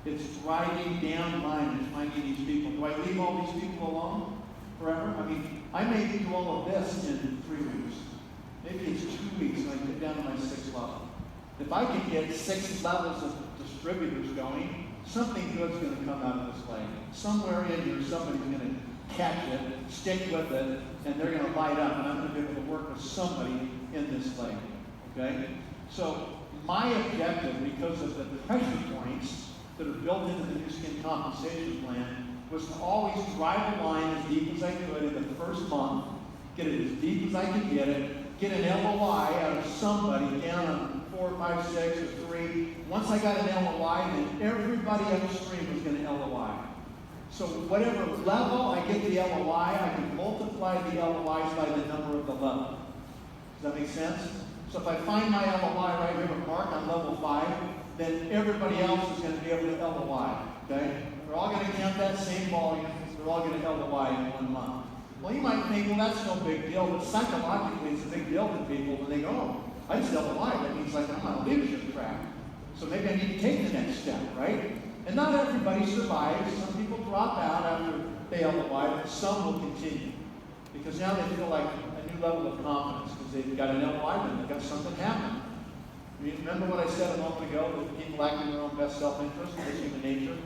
It's driving down the line and finding these people. Do I leave all these people alone forever? I mean, I may do all of this in 3 weeks. Maybe it's 2 weeks and I get down to my 6th level. If I can get 6 levels of distributors going, something good's going to come out of this lane. Somewhere in here, somebody's going to catch it, stick with it, and they're going to light up, and I'm going to be able to work with somebody in this lane. Okay? So my objective, because of the pressure points that are built into the Nu Skin compensation plan, was to always drive a line as deep as I could in the first month, get it as deep as I could get it, get an LOI out of somebody down on 4, 5, 6, or 3. Once I got an LOI, then everybody upstream was going to LOI. So whatever level I get the LOI, I can multiply the LOIs by the number of the level. Does that make sense? So if I find my LOI right here with Mark on level 5, then everybody else is going to be able to LOI. Okay? They're all going to count that same volume. They're all going to LOI in 1 month. Well, you might think, well, that's no big deal, but psychologically it's a big deal to people when they go, oh, I just LOI. That means like I'm on a leadership track. So maybe I need to take the next step, right? And not everybody survives. Some people drop out after they LOI, but some will continue. Because now they feel like a new level of confidence because they've got an LOI and they've got something happen. You remember what I said a moment ago, that people act in their own best self-interest, it's human nature?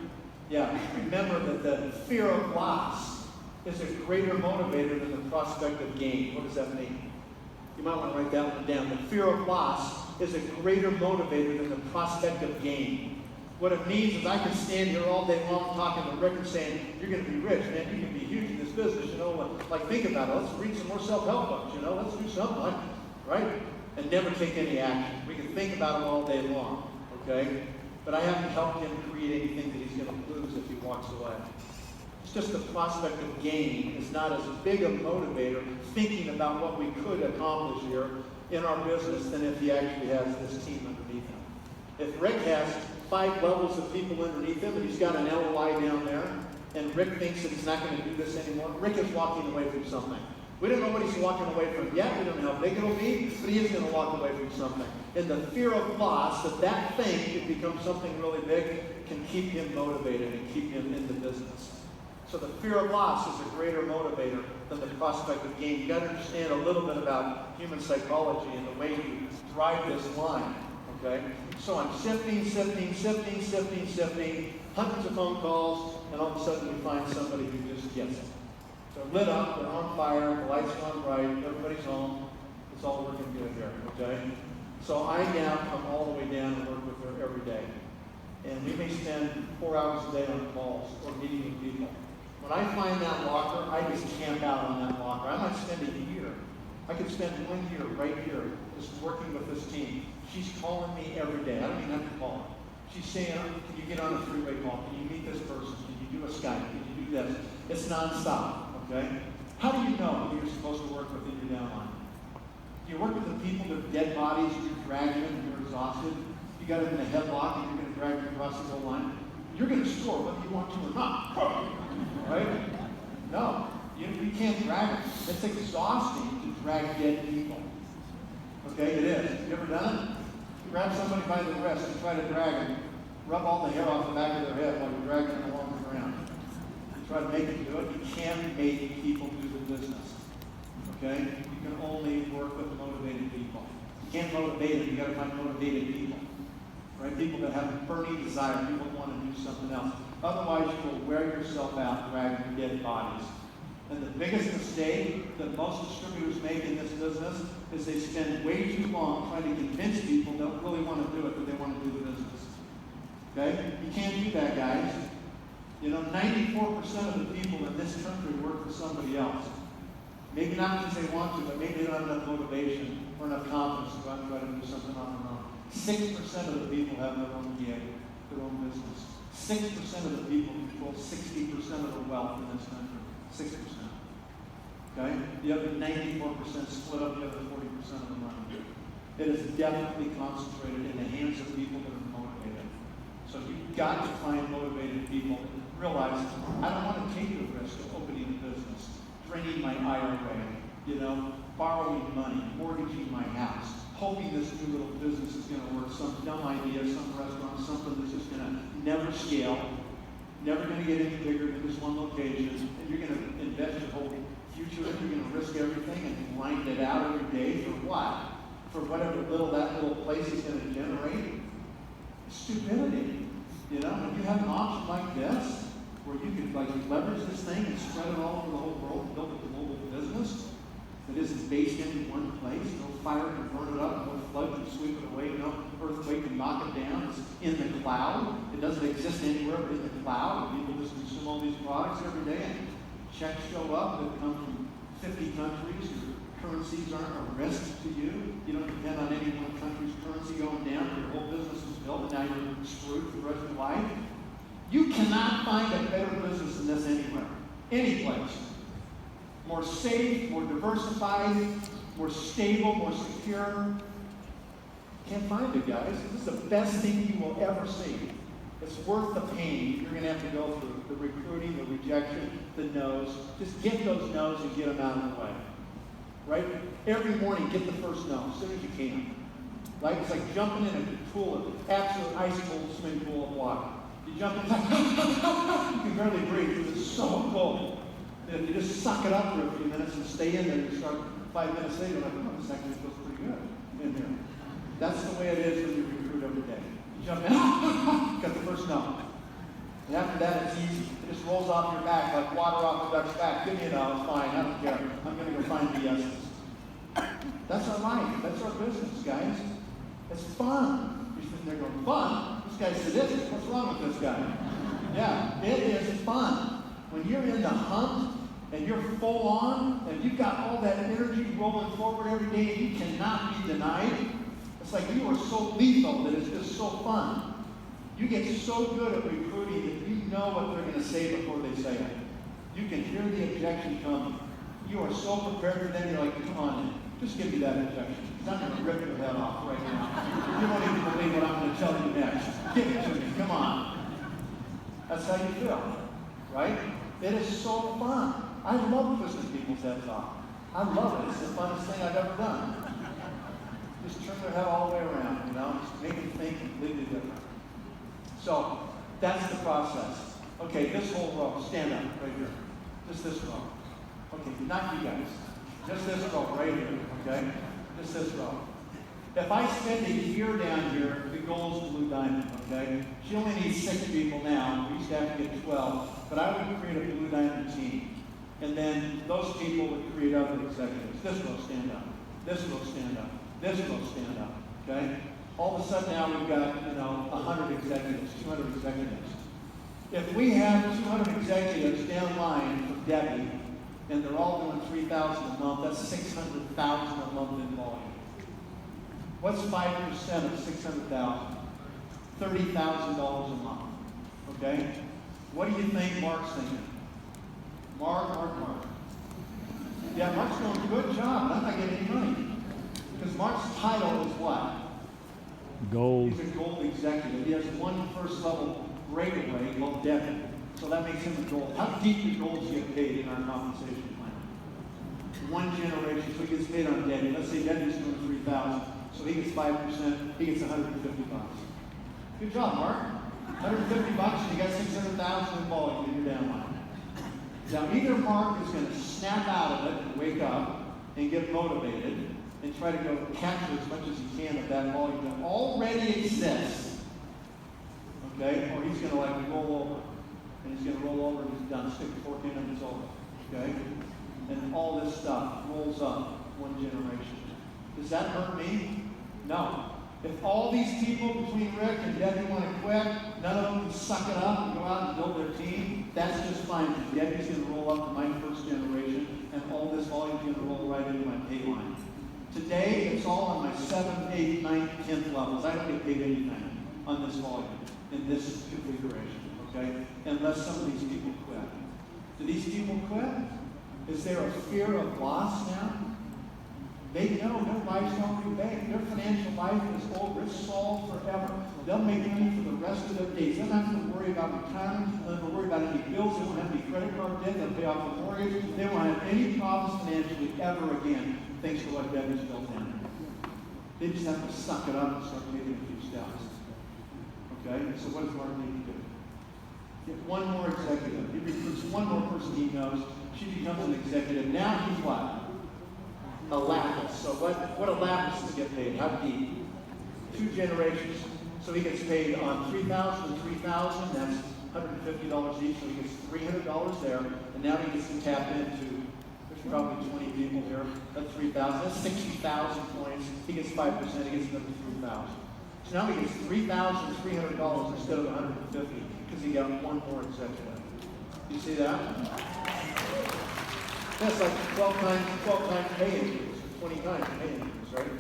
Yeah, remember that the fear of loss is a greater motivator than the prospect of gain. What does that mean? You might want to write that one down. The fear of loss is a greater motivator than the prospect of gain. What it means is I can stand here all day long talking to Rick and saying, you're going to be rich, man, you're going to be huge in this business, you know, like think about it, let's read some more self-help books, you know, let's do something, right? And never take any action. We can think about it all day long, okay? But I haven't helped him create anything that he's going to lose if he walks away. It's just the prospect of gain is not as big a motivator thinking about what we could accomplish here in our business than if he actually has this team underneath him. If Rick has 5 levels of people underneath him and he's got an LOI down there, and Rick thinks that he's not going to do this anymore, Rick is walking away from something. We don't know what he's walking away from yet. We don't know how big it'll be, but he is going to walk away from something. And the fear of loss, that thing could become something really big, can keep him motivated and keep him in the business. So the fear of loss is a greater motivator than the prospect of gain. You've got to understand a little bit about human psychology and the way you drive this line. Okay? So I'm sifting, hundreds of phone calls, and all of a sudden we find somebody who just gets it. They're lit up, they're on fire, the lights are on bright, everybody's home. It's all working good here, okay? So I now come all the way down and work with her every day. And we may spend 4 hours a day on calls or meeting with people. When I find that locker, I just camp out on that locker. I might spend a year. I could spend 1 year right here just working with this team. She's calling me every day. I don't even have to call her. She's saying, can you get on a three-way call? Can you meet this person? Can you do a Skype? Can you do this? It's nonstop. Okay? How do you know who you're supposed to work with in your downline? Do you work with the people that are dead bodies, you drag them and you're exhausted? You got them in a headlock and you're going to drag them across the goal line? You're going to score whether you want to or not. Right? No. You can't drag them. It's exhausting to drag dead people. Okay? It is. You ever done it? You grab somebody by the wrist and try to drag them. Rub all the hair off the back of their head while you're dragging them along the ground. Try to make them do it. You can't make people do the business. Okay? You can only work with motivated people. You can't motivate them. You got to find motivated people. Right? People that have a burning desire. People that want to do something else. Otherwise, you will wear yourself out dragging dead bodies. And the biggest mistake that most distributors business is they spend way too long trying to convince people don't really want to do it, but they want to do the business. Okay? You can't do that, guys. You know, 94% of the people in this country work for somebody else. Maybe not because they want to, but maybe they don't have enough motivation or enough confidence to go out and try to do something on their own. 6% of the people have their own gig, their own business. 6% of the people control 60% of the wealth in this country. 6%. Okay? The other 94% split up the other 40% of the money. It is definitely concentrated in the hands of people that are motivated. So you've got to find motivated people. Realize, I don't want to take the risk of opening a business, draining my IRA, you know, borrowing money, mortgaging my house, hoping this new little business is going to work, some dumb idea, some restaurant, something that's just going to never scale, never going to get any bigger than this one location, and you're going to invest your whole future in, you're going to risk everything and grind it out every day for what? For whatever that little place is going to generate? Stupidity. You know, when you have an option like this, where you could like leverage this thing and spread it all over the whole world and build a global business that isn't based in one place, no fire can burn it up, no flood can sweep it away, no earthquake can knock it down. It's in the cloud. It doesn't exist anywhere but in the cloud. People just consume all these products every day and checks show up that come from 50 countries. Your currencies aren't a risk to you. You don't depend on any one country's currency going down. Your whole business is built and now you're screwed for the rest of your life. You cannot find a better business than this anywhere. Any place. More safe, more diversified, more stable, more secure. Can't find it, guys. This is the best thing you will ever see. It's worth the pain you're going to have to go through. The recruiting, the rejection, the no's. Just get those no's and get them out of the way. Right? Every morning, get the first no as soon as you can. Right? It's like jumping in a pool of absolute ice cold swimming pool of water. You jump in, you can barely breathe because it's so cold. And if you just suck it up for a few minutes and stay in there, you start 5 minutes later, like, oh, this actually feels pretty good in here. That's the way it is when you recruit every day. You jump in, got the first no. And after that, it's easy. It just rolls off your back like water off a duck's back. Give me a no, it's fine, I don't care. I'm going to go find the yeses. That's our life. That's our business, guys. It's fun. You're sitting there going, fun? This guy's sadistic. What's wrong with this guy? Yeah, it is fun. When you're in the hunt and you're full on and you've got all that energy rolling forward every day and you cannot be denied, it's like you are so lethal that it's just so fun. You get so good at recruiting that you know what they're going to say before they say it. You can hear the objection coming. You are so prepared for them, you're like, come on, just give me that objection. I'm going to rip your head off right now. You won't even believe what I'm going to tell you next. Give it to me, come on. That's how you feel, right? It is so fun. I love twisting people's heads off. I love it. It's the funnest thing I've ever done. Just turn their head all the way around, you know, just make them think completely different. So, that's the process. Okay, this whole row, stand up right here. Just this row. Okay, not you guys. Just this row right here, okay? Just this row. If I spend a year down here, the goal's Blue Diamond, okay? She only needs 6 people now. We used to have to get 12. But I would create a Blue Diamond team. And then those people would create other executives. This row, stand up. This row, stand up. This row, stand up, okay? All of a sudden now we've got, 100 executives, 200 executives. If we have 200 executives down line from Debbie, and they're all doing $3,000 a month, that's $600,000 a month in volume. What's 5% of $600,000? $30,000 a month, okay? What do you think Mark's thinking? Mark. Yeah, Mark's doing a good job, but I'm not getting any money. Because Mark's title is what? Gold. He's a gold executive. He has one first level breakaway called debit. So that makes him a gold. How deep do golds get paid in our compensation plan? One generation, so he gets paid on Debbie. Let's say Debbie's doing $3,000. So he gets 5%, he gets $150. Good job, Mark. $150 and you got $600,000 in volume in your downline. Now either Mark is going to snap out of it and wake up and get motivated and try to go capture as much as he can of that volume that already exists. Okay? Or he's going to roll over. And he's going to roll over and he's done. Stick the fork in and it's over. Okay? And all this stuff rolls up. one generation. Does that hurt me? No. If all these people between Rick and Debbie want to quit, none of them can suck it up and go out and build their team, that's just fine. Debbie's going to roll up to my first generation, and all this volume is going to roll right into my pay line. Today, it's all on my 7th, 8th, 9th, 10th levels. I don't get paid anything on this volume, in this configuration, okay? Unless some of these people quit. Do these people quit? Is there a fear of loss now? They know their life's going to be bank. Their financial life is over. It's solved forever. They'll make money for the rest of their days. They don't have to worry about retirement. They don't have to worry about any bills. They won't have any credit card debt. They'll pay off the mortgage. They won't have any problems financially ever again, thanks to what Debbie's built in. They just have to suck it up and start taking a few steps. Okay? So what does Mark need to do? Get one more executive. He recruits one more person he knows. She becomes an executive. Now he's what? A lapis. So what a lapis to get paid? How deep? 2 generations. So he gets paid on 3,000 and 3,000. That's $150 each. So he gets $300 there. And now he gets to tap into, there's probably 20 people here. That's 3,000. That's 60,000 points. He gets 5%. He gets another 3,000. So now he gets $3,300 instead of $150 because he got one more executive. You see that? That's like 12 times pay increase, or 20 times pay increase, right?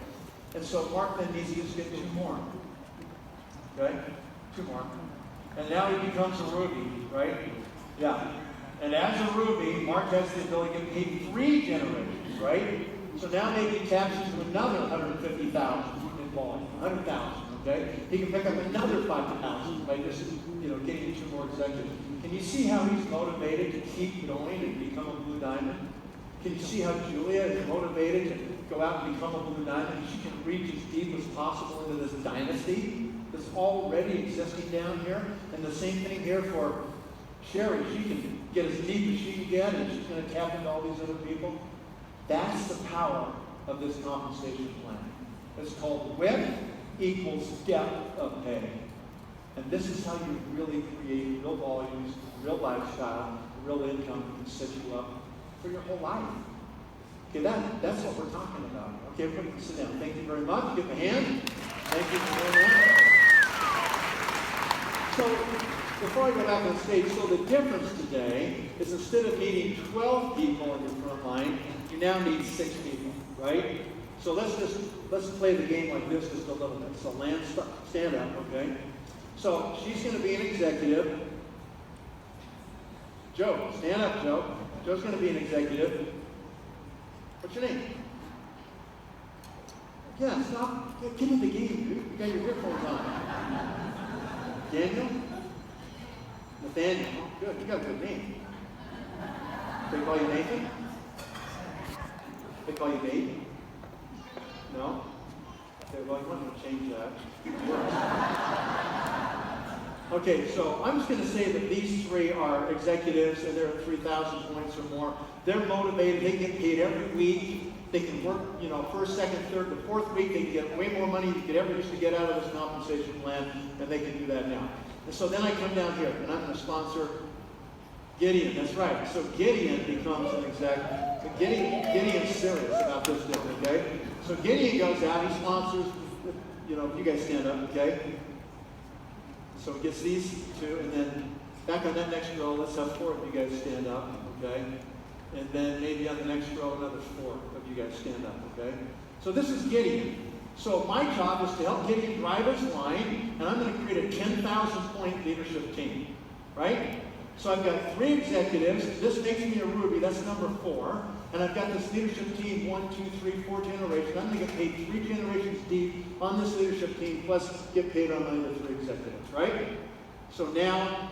And so Mark then needs to just get 2 more. Okay? 2 more. And now he becomes a ruby, right? Yeah. And as a ruby, Mark has the ability to get paid 3 generations, right? So now maybe he taps into another 150,000 in volume, 100,000, okay? He can pick up another 5,000 by just, getting 2 more executives. Can you see how he's motivated to keep going and become a blue diamond? Can you see how Julia is motivated to go out and become a blue diamond? She can reach as deep as possible into this dynasty that's already existing down here. And the same thing here for Sherry. She can get as deep as she can get, and she's going to tap into all these other people. That's the power of this compensation plan. It's called width equals depth of pay. And this is how you really create real volumes, real lifestyle, real income that can set you up for your whole life. Okay, that's what we're talking about. Okay, everybody can sit down. Thank you very much. Give a hand. Thank you for doing that. So, before I go back on stage, so the difference today is instead of needing 12 people in your front line, you now need 6 people, right? So let's play the game like this just a little bit. So stand up, okay? So she's going to be an executive. Joe, stand up, Joe. Joe's going to be an executive. What's your name? Yeah, stop. Get in the game, dude. You got your headphones on. Daniel? Nathaniel. Good. You got a good name. They call you Nathan? They call you Nate? No? Okay, well, you want to change that. Okay, so I'm just going to say that these 3 are executives and they're at 3,000 points or more. They're motivated. They get paid every week. They can work, first, second, third, the 4th week. They can get way more money than you could ever used to get out of this compensation plan, and they can do that now. And so then I come down here, and I'm going to sponsor Gideon. That's right. So Gideon becomes an executive. Gideon's serious about this deal, okay? So Gideon goes out. He sponsors, you guys stand up, okay? So he gets these 2, and then back on that next row, let's have 4 of you guys stand up, okay? And then maybe on the next row, another 4 of you guys stand up, okay? So this is Gideon. So my job is to help Gideon drive his line, and I'm going to create a 10,000-point leadership team, right? So I've got 3 executives. This makes me a ruby. That's number 4. And I've got this leadership team, 1, 2, 3, 4 generations. I'm going to get paid 3 generations deep on this leadership team, plus get paid on my other 3 executives, right? So now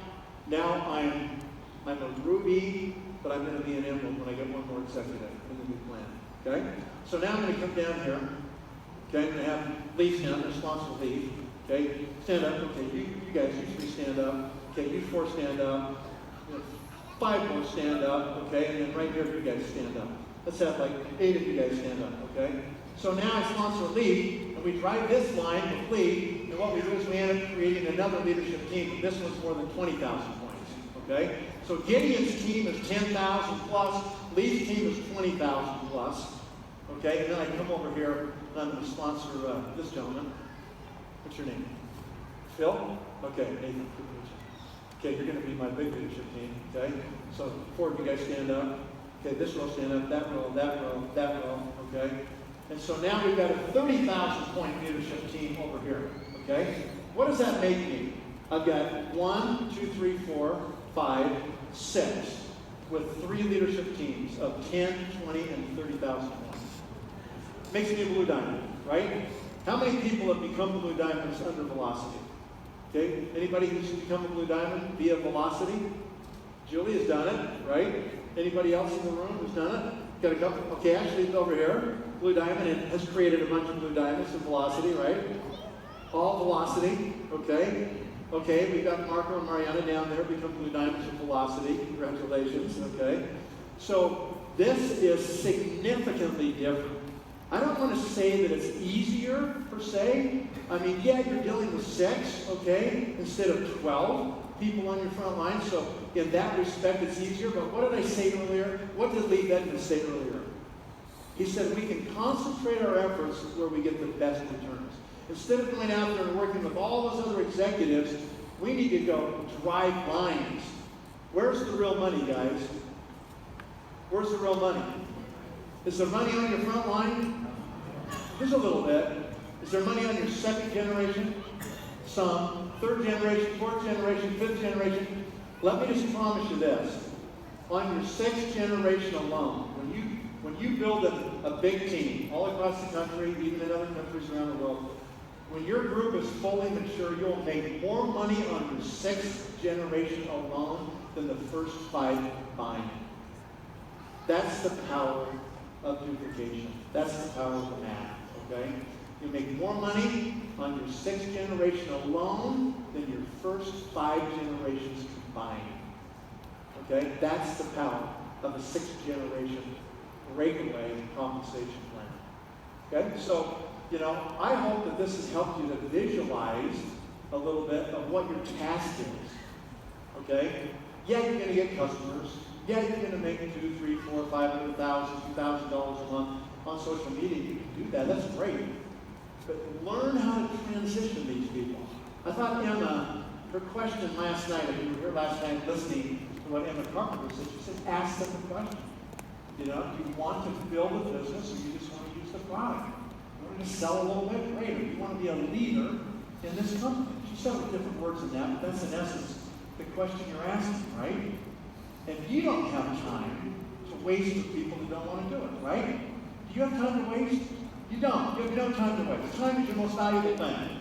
I'm a ruby, but I'm going to be an emerald when I get 1 more executive in the new plan, okay? So now I'm going to come down here. Okay, I'm going to have Lee stand up, responsible Lee. Okay, stand up. Okay, you guys, you 3 stand up. Okay, you 4 stand up. 5 more stand up. Okay, and then right here, you guys stand up. Let's have like 8 of you guys stand up. Okay, so now I sponsor Lee, and we drive this line with Lee, and what we do is we end up creating another leadership team. This one's more than 20,000 points. Okay, so Gideon's team is 10,000 plus. Lee's team is 20,000 plus. Okay, and then I come over here and I'm going to sponsor this gentleman. What's your name? Phil? Okay, Nathan. Okay, you're going to be my big leadership team. Okay, so 4 of you guys stand up. Okay, this row stand up, that row, that row, that row. Okay, and so now we've got a 30,000 point leadership team over here. Okay, what does that make me? I've got 1, 2, 3, 4, 5, 6, with 3 leadership teams of 10, 20, and 30,000 points. Makes me a blue diamond, right? How many people have become blue diamonds under Velocity? Okay, anybody who's become a blue diamond via Velocity? Julie has done it, right? Anybody else in the room who's done it? Got a couple? Okay, Ashley's over here, blue diamond, and has created a bunch of blue diamonds in Velocity, right? All Velocity, okay? Okay, we've got Marco and Mariana down there, become blue diamonds in Velocity. Congratulations, okay? So this is significantly different. I don't want to say that it's easier, per se. I mean, yeah, you're dealing with 6, okay, instead of 12 people on your front line. So in that respect, it's easier. But what did I say earlier? What did Lee Bedman say earlier? He said we can concentrate our efforts where we get the best returns. Instead of going out there and working with all those other executives, we need to go drive lines. Where's the real money, guys? Where's the real money? Is there money on your front line? There's a little bit. Is there money on your second generation? Some. Third generation, fourth generation, fifth generation. Let me just promise you this. On your 6th generation alone, when you build a big team all across the country, even in other countries around the world, when your group is fully mature, you'll make more money on your 6th generation alone than the first 5 combined. That's the power of duplication. That's the power of the math, okay? You make more money on your 6th generation alone than your first 5 generations combined. Okay? That's the power of a 6th generation breakaway compensation plan. Okay? So, I hope that this has helped you to visualize a little bit of what your task is. Okay? Yeah, you're going to get customers. Yeah, you're going to make $200,000, $300,000, $400,000, $500,000, $2,000 a month on social media. You can do that. That's great. But learn how to transition these people. I thought Emma, her question last night, if you were here last night listening to what Emma Carpenter said, she said, ask them the question. Do you want to build a business or you just want to use the product? You want to sell a little bit? Great. Or you want to be a leader in this company? She said with different words than that, but that's in essence the question you're asking, right? And you don't have time to waste with people who don't want to do it, right? Do you have time to waste? You don't. You have no time to waste. Time is your most valuable thing.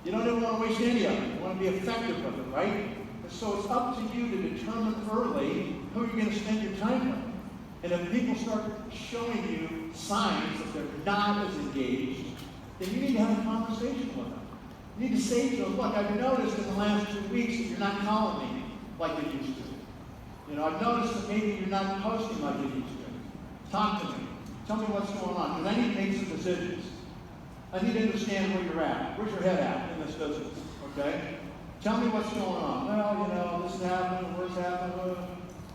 You don't ever want to waste any of it. You want to be effective with it, right? And so it's up to you to determine early who you're going to spend your time with. And if people start showing you signs that they're not as engaged, then you need to have a conversation with them. You need to say to them, look, I've noticed in the last 2 weeks that you're not calling me like you used to. I've noticed that maybe you're not posting like you used to. Talk to me. Tell me what's going on, because I need to make some decisions. I need to understand where you're at. Where's your head at in this business, okay? Tell me what's going on. Well, this is happening, where's happening.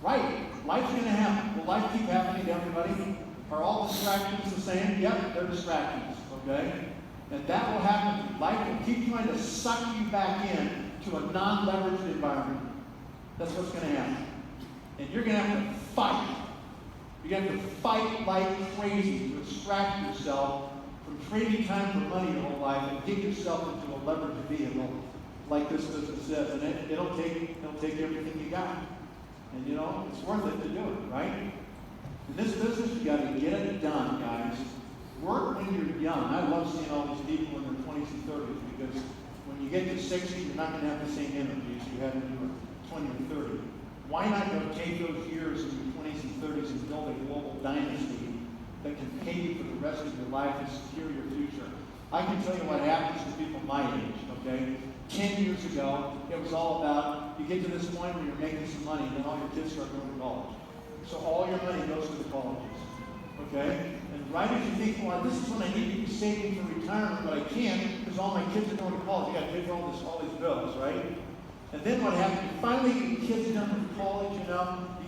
Right, life's going to happen. Will life keep happening to everybody? Are all distractions the same? Yep, they're distractions, okay? And that will happen. Life will keep trying to suck you back in to a non-leveraged environment. That's what's going to happen. And you're going to have to fight. You're going to have to fight like crazy to extract yourself from trading time for money your whole life and get yourself into a leveraged vehicle like this business is. And it'll take everything you got. And it's worth it to do it, right? In this business, you got to get it done, guys. Work when you're young. I love seeing all these people in their 20s and 30s because when you get to 60, you're not going to have the same energy as you had when you were 20 or 30. Why not go take those years in your 20s and 30s and build a global dynasty that can pay you for the rest of your life and secure your future? I can tell you what happens to people my age, okay? 10 years ago, it was all about, you get to this point where you're making some money, and then all your kids start going to college. So all your money goes to the colleges, okay? And right as you think, well, this is when I need to be saving for retirement, but I can't because all my kids are going to college. You got to pay for all these bills, right? And then what happens? You finally get your kids done from college, you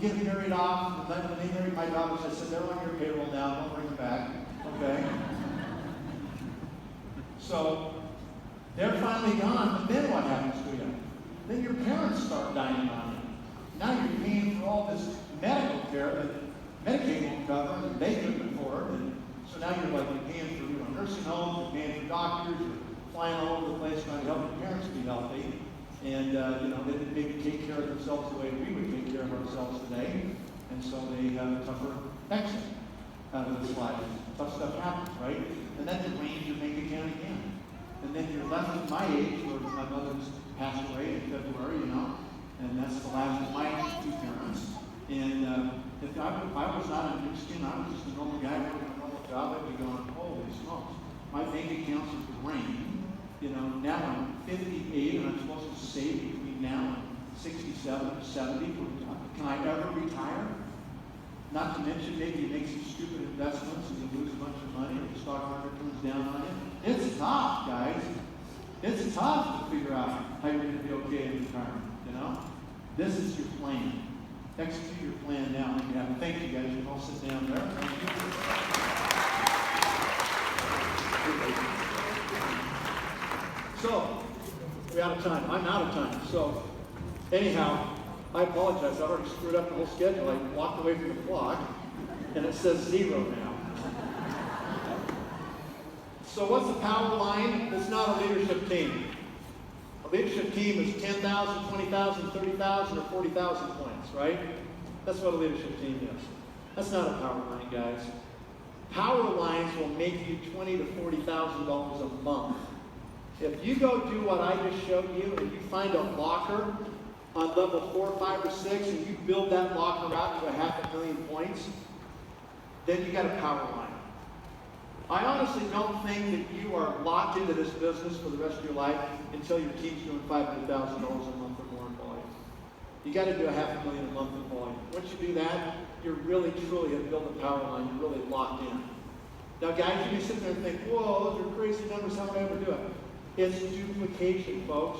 get them married off. And then when they married my daughters, I said, they're on your payroll now, don't bring them back, So they're finally gone, but then what happens to you? Then your parents start dying on you. Now you're paying for all this medical care that Medicaid won't cover and they couldn't afford. And so now you're paying for nursing homes, you're paying for doctors, you're flying all over the place trying to help your parents be healthy. And they didn't maybe take care of themselves the way we would take care of ourselves today. And so they have a tougher exit out of this life. Tough stuff happens, right? And then it drains your bank account again. And then you're left at my age, where my mother just passed away in February, and that's the last of my two parents. And if I was not a new skin, I was just a normal guy working a normal job, I'd be going, holy smokes, my bank accounts are drained. Now I'm 58 and I'm supposed to save between now and 67 or 70. Can I ever retire? Not to mention maybe you make some stupid investments and you lose a bunch of money and the stock market comes down on you. It's tough, guys. It's tough to figure out how you're going to be okay in retirement, This is your plan. Execute your plan now. Thank you, guys. You can all sit down there. Thank you. So, we're out of time. I'm out of time. So, anyhow, I apologize. I've already screwed up the whole schedule. I walked away from the clock, and it says 0 now. So what's the power line? It's not a leadership team. A leadership team is 10,000, 20,000, 30,000, or 40,000 points, right? That's what a leadership team is. That's not a power line, guys. Power lines will make you $20,000 to $40,000 a month. If you go do what I just showed you, and you find a locker on level 4, 5, or 6, and you build that locker out to 500,000 points, then you got a power line. I honestly don't think that you are locked into this business for the rest of your life until your team's doing $500,000 a month or more in volume. You got to do 500,000 a month in volume. Once you do that, you're really, truly have built a power line. You're really locked in. Now, guys, you may sit there and think, whoa, those are crazy numbers. How would I ever do it? It's duplication, folks.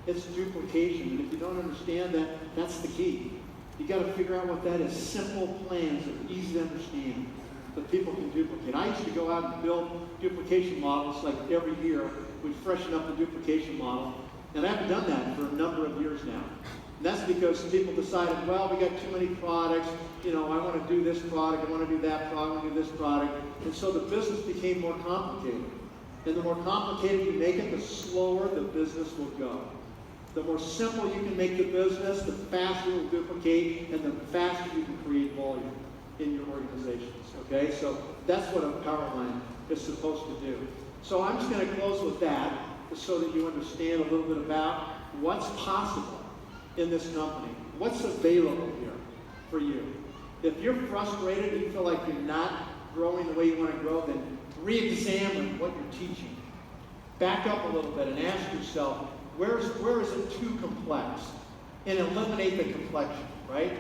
It's duplication. And if you don't understand that, that's the key. You got to figure out what that is. Simple plans that are easy to understand that people can duplicate. I used to go out and build duplication models like every year. We'd freshen up the duplication model. And I haven't done that for a number of years now. And that's because people decided, well, we got too many products. I want to do this product. I want to do that product. I want to do this product. And so the business became more complicated. And the more complicated you make it, the slower the business will go. The more simple you can make the business, the faster it will duplicate, and the faster you can create volume in your organizations. Okay? So that's what a power line is supposed to do. So I'm just going to close with that, just so that you understand a little bit about what's possible in this company. What's available here for you. If you're frustrated and you feel like you're not growing the way you want to grow, then re-examine what you're teaching. Back up a little bit and ask yourself, where is it too complex? And eliminate the complexion, right?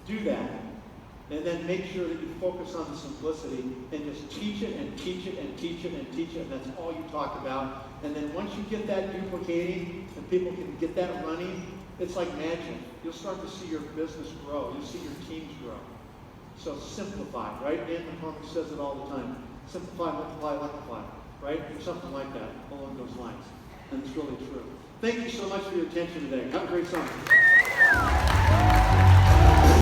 Do that. And then make sure that you focus on the simplicity and just teach it and teach it and teach it and teach it, and that's all you talk about. And then once you get that duplicating and people can get that running, it's like magic. You'll start to see your business grow. You'll see your teams grow. So simplify, right? Dan McCormick says it all the time. Simplify, multiply, electrify, right? Or something like that along those lines. And it's really true. Thank you so much for your attention today. Have a great summer.